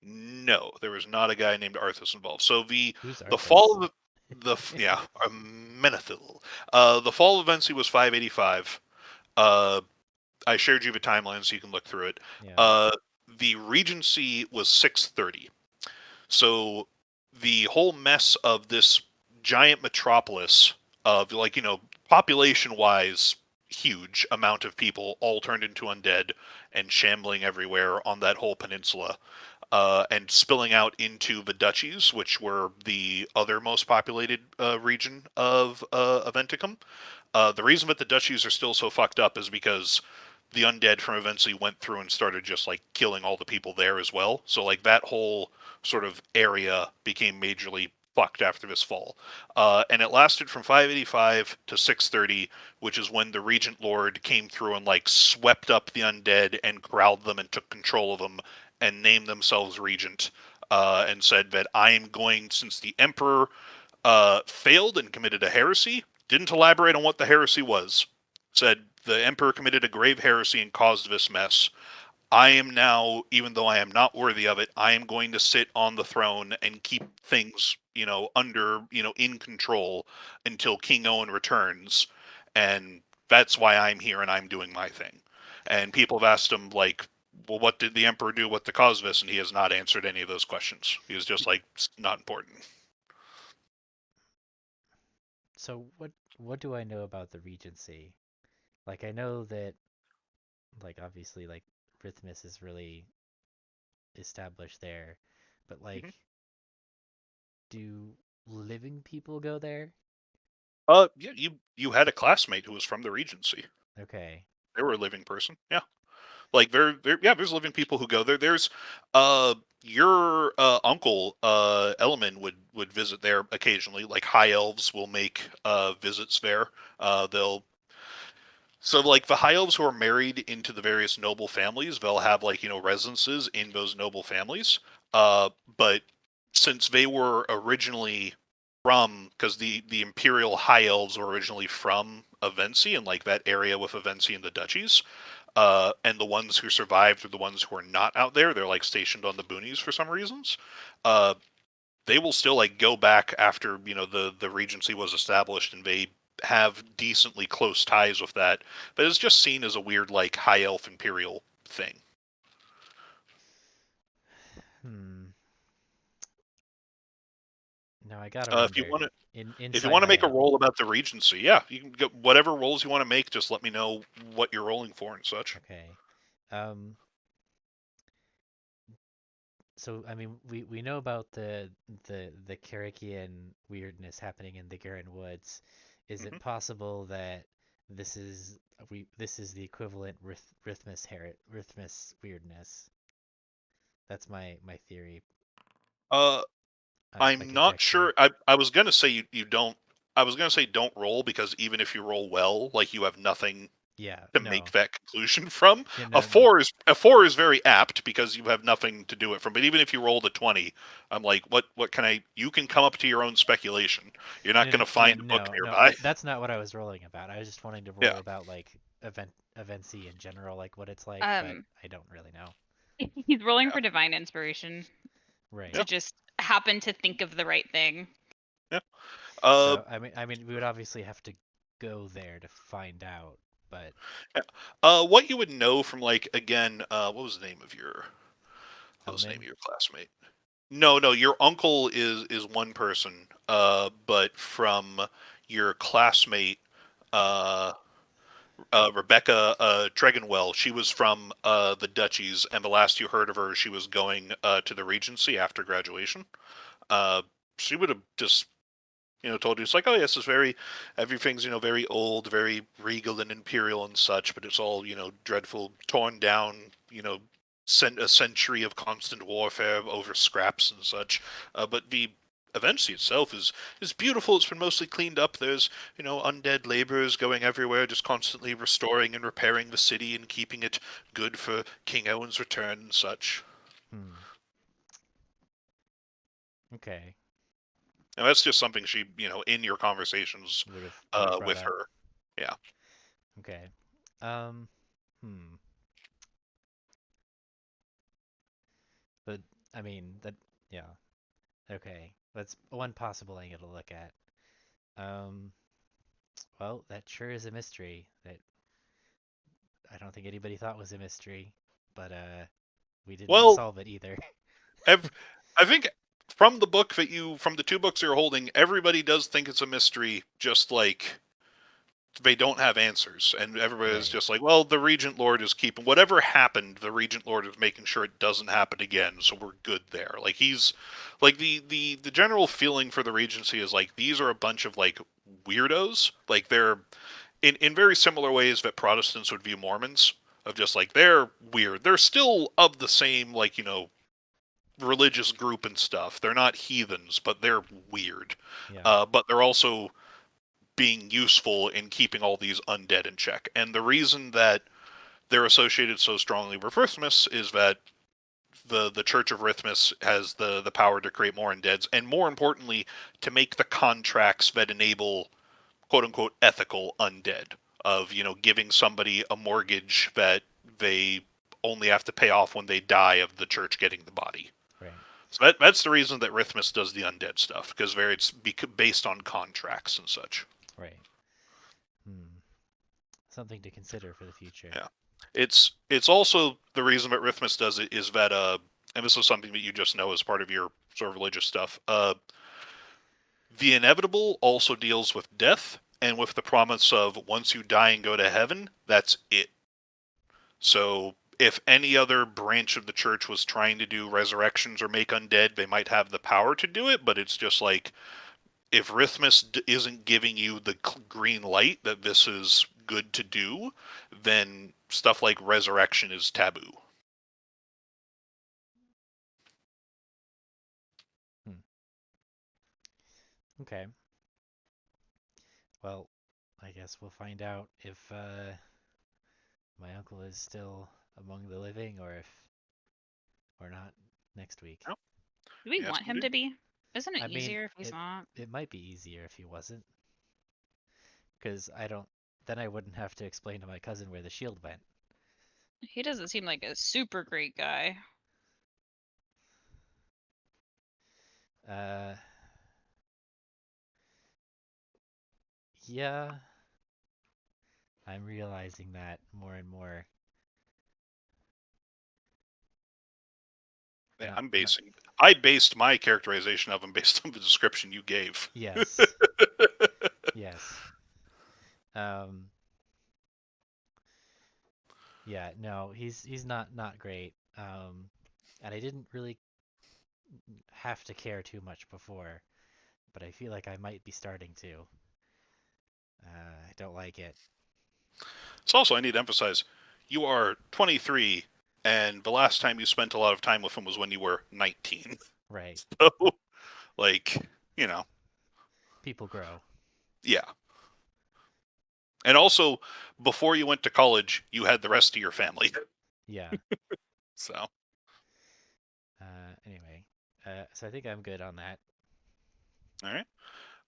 No, there was not a guy named Arthas involved. So Who's the Arthas? fall of yeah, Menethil. The fall of Vency was 585. Uh, I shared you the timeline so you can look through it. Yeah. Uh, the Regency was 630. So the whole mess of this giant metropolis of like population wise huge amount of people all turned into undead and shambling everywhere on that whole peninsula, and spilling out into the duchies, which were the other most populated region of Aventicum. The reason that the duchies are still so fucked up is because the undead from Avency went through and started just like killing all the people there as well. So like that whole sort of area became majorly fucked after this fall. And it lasted from 585 to 630, which is when the Regent Lord came through and like swept up the undead and corralled them and took control of them and named themselves Regent. And said that I am going, since the Emperor failed and committed a heresy, didn't elaborate on what the heresy was, said the Emperor committed a grave heresy and caused this mess. I am now, even though I am not worthy of it, I am going to sit on the throne and keep things, under, in control until King Owen returns. And that's why I'm here and I'm doing my thing. And people have asked him, like, well, what did the Emperor do? What the cause of this? And he has not answered any of those questions. He was just like, it's not important. So what do I know about the Regency? Like I know that like obviously like Rhythmus is really established there, but like Mhm. do living people go there? Yeah, you had a classmate who was from the Regency. Okay. They were a living person. Yeah. Like yeah, there's living people who go there. There's uh your uncle Elman would visit there occasionally. Like high elves will make visits there. They'll So like the high elves who are married into the various noble families, they'll have like, residences in those noble families. But since they were originally from, because the imperial high elves were originally from Avency and like that area with Avency and the duchies, and the ones who survived are the ones who are not out there. They're like stationed on the boonies for some reasons. Uh, they will still like go back after the regency was established, and they have decently close ties with that. But it's just seen as a weird like high elf imperial thing. Hmm. Now I gotta If you wonder want to. in If you inside want to my make a head. roll about the regency, yeah, you can get whatever rolls you want to make. Just let me know what you're rolling for and such. Okay. Um so I mean we know about the Karakian weirdness happening in the Garen Woods. Is it hmm possible that this is the equivalent Rhythmus weirdness? That's my theory. Uh, My I'm not conjecture. sure. I was gonna say you don't. I was gonna say don't roll, because even if you roll well, like you have nothing Yeah, to make no. that conclusion from. Yeah, A no. four is very apt because you have nothing to do it from. But even if you rolled a 20, I'm like, what can I? You can come up to your own speculation. You're not No, no, gonna yeah, find a book no, no. nearby. That's not what I was rolling about. I was just wanting to Yeah, roll about like event C in general, like what it's like, but Um, I don't really know. he's rolling yeah, for divine inspiration Right. to yeah, just happen to think of the right thing. yeah. Uh, So I mean, we would obviously have to go there to find out, but yeah. What you would know from like again, what was the name of your Elmin. classmate? No, no, your uncle is one person. But from your classmate, uh, Rebecca Tregonwell. She was from the Duchies, and the last you heard of her, she was going to the Regency after graduation. Uh, she would have just told you, it's like, oh yes, it's very, everything's very old, very regal and imperial and such, but it's all dreadful, torn down, a century of constant warfare over scraps and such. But the Avency itself is beautiful. It's been mostly cleaned up. There's undead laborers going everywhere, just constantly restoring and repairing the city and keeping it good for King Owen's return and such. Hmm. Okay. And that's just something she, in your conversations Would have brought with up. her. Yeah. Okay. Um. Hmm. But I mean that. Yeah. Okay. That's one possible angle to look at. Um. Well, that sure is a mystery that I don't think anybody thought was a mystery, but we didn't Well, solve it either. I think from the two books you're holding, everybody does think it's a mystery, just like they don't have answers, and everybody's Right. just like, well, the Regent Lord is keeping whatever happened. The Regent Lord is making sure it doesn't happen again, so we're good there. Like he's like the general feeling for the Regency is like these are a bunch of like weirdos. Like they're in very similar ways that Protestants would view Mormons. of just like they're weird. They're still of the same like religious group and stuff. They're not heathens, but they're weird. Yeah. But they're also being useful in keeping all these undead in check. And the reason that they're associated so strongly with Rithmus is that the Church of Rithmus has the power to create more undeads, and more importantly, to make the contracts that enable quote unquote ethical undead of giving somebody a mortgage that they only have to pay off when they die of the church getting the body. Right. So that's the reason that Rithmus does the undead stuff, because it's based on contracts and such. Right. Hmm. Something to consider for the future. Yeah, it's also the reason that Rithmus does it is that and this is something that you just know as part of your sort of religious stuff. The inevitable also deals with death and with the promise of once you die and go to heaven, that's it. So if any other branch of the church was trying to do resurrections or make undead, they might have the power to do it, but it's just like if Rithmus isn't giving you the green light that this is good to do, then stuff like resurrection is taboo. Hmm. Okay. Well, I guess we'll find out if my uncle is still among the living or not next week. Yep. Do we Yes, want him indeed. to be? Isn't it I mean, easier if he's not? it might be easier if he wasn't, because I don't. Then I wouldn't have to explain to my cousin where the shield went. He doesn't seem like a super great guy. Uh, yeah, I'm realizing that more and more. Yeah, Not, not. I based my characterization of him based on the description you gave. Yes, yes. Um, yeah, no, he's not great. And I didn't really have to care too much before, but I feel like I might be starting to. I don't like it. It's also, I need to emphasize, you are 23, and the last time you spent a lot of time with him was when you were 19. Right. So, like, you know, People grow. yeah. And also, before you went to college, you had the rest of your family. Yeah. So, Anyway, so I think I'm good on that. all right.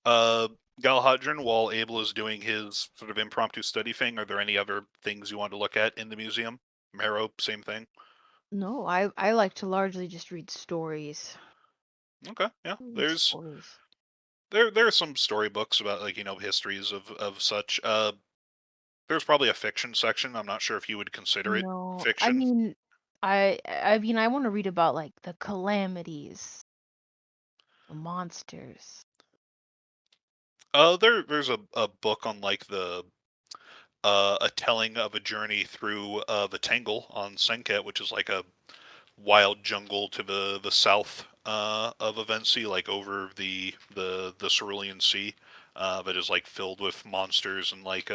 Uh, Galahadran, while Abel is doing his sort of impromptu study thing, are there any other things you want to look at in the museum? Marrow, same thing. No, I like to largely just read stories. Okay, yeah. Read stories. There are some storybooks about like histories of such. There's probably a fiction section. I'm not sure if you would consider it No, I fiction. mean, I want to read about like the calamities, the monsters. There's a book on like the a telling of a journey through the Tangle on Senket, which is like a wild jungle to the south of Avency, like over the Cerulean Sea, that is like filled with monsters and like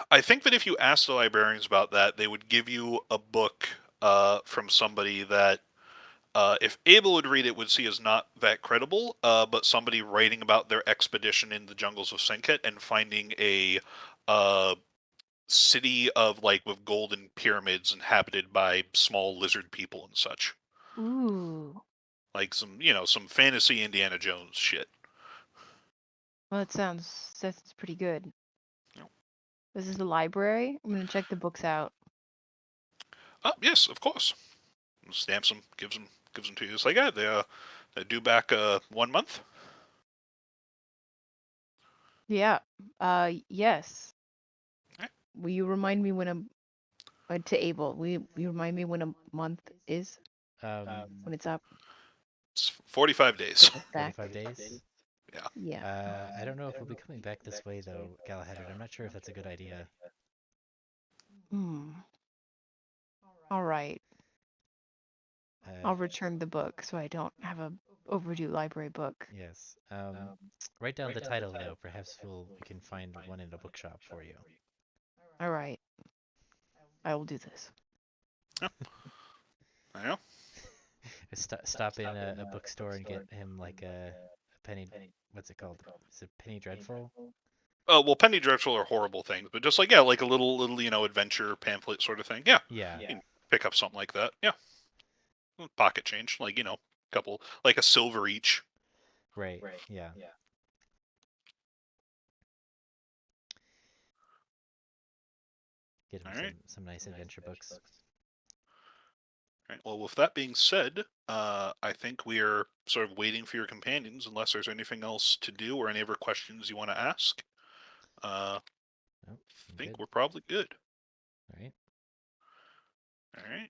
I think that if you ask the librarians about that, they would give you a book from somebody that if Abel would read it, would see as not that credible, but somebody writing about their expedition in the jungles of Senket and finding a uh, city of like with golden pyramids inhabited by small lizard people and such, Ooh, like some fantasy Indiana Jones shit. well, that sounds pretty good. You This is the library. I'm gonna check the books out. Yes, of course. Stamps them, gives them to you. It's like, yeah, they due back 1 month. Yeah. Yes. Okay. Will you remind me when I'm to Abel? Will you remind me when a month is? Um, When it's up? It's 45 days. Get this back. 45 days. Yeah. Yeah. I don't know if we'll be coming back this way though, Galahadran. I'm not sure if that's a good idea. Hmm. All right. Uh, I'll return the book so I don't have a overdue library book. yes. Write down the title though. Perhaps we can find one in a bookshop for you. All right. I will do this. I know. Stop in a bookstore and get him like a penny. What's it called? Is it Penny Dreadful? Oh well, Penny Dreadful are horrible things, but just like like a little adventure pamphlet sort of thing. Yeah, Yeah. you can pick up something like that. Yeah, pocket change, like couple, like a silver each. Right. Yeah. Get him All right. some nice adventure books. All right. Well, with that being said, I think we are sort of waiting for your companions, unless there's anything else to do or any other questions you want to ask. Nope, I think good. we're probably good. All right. All right.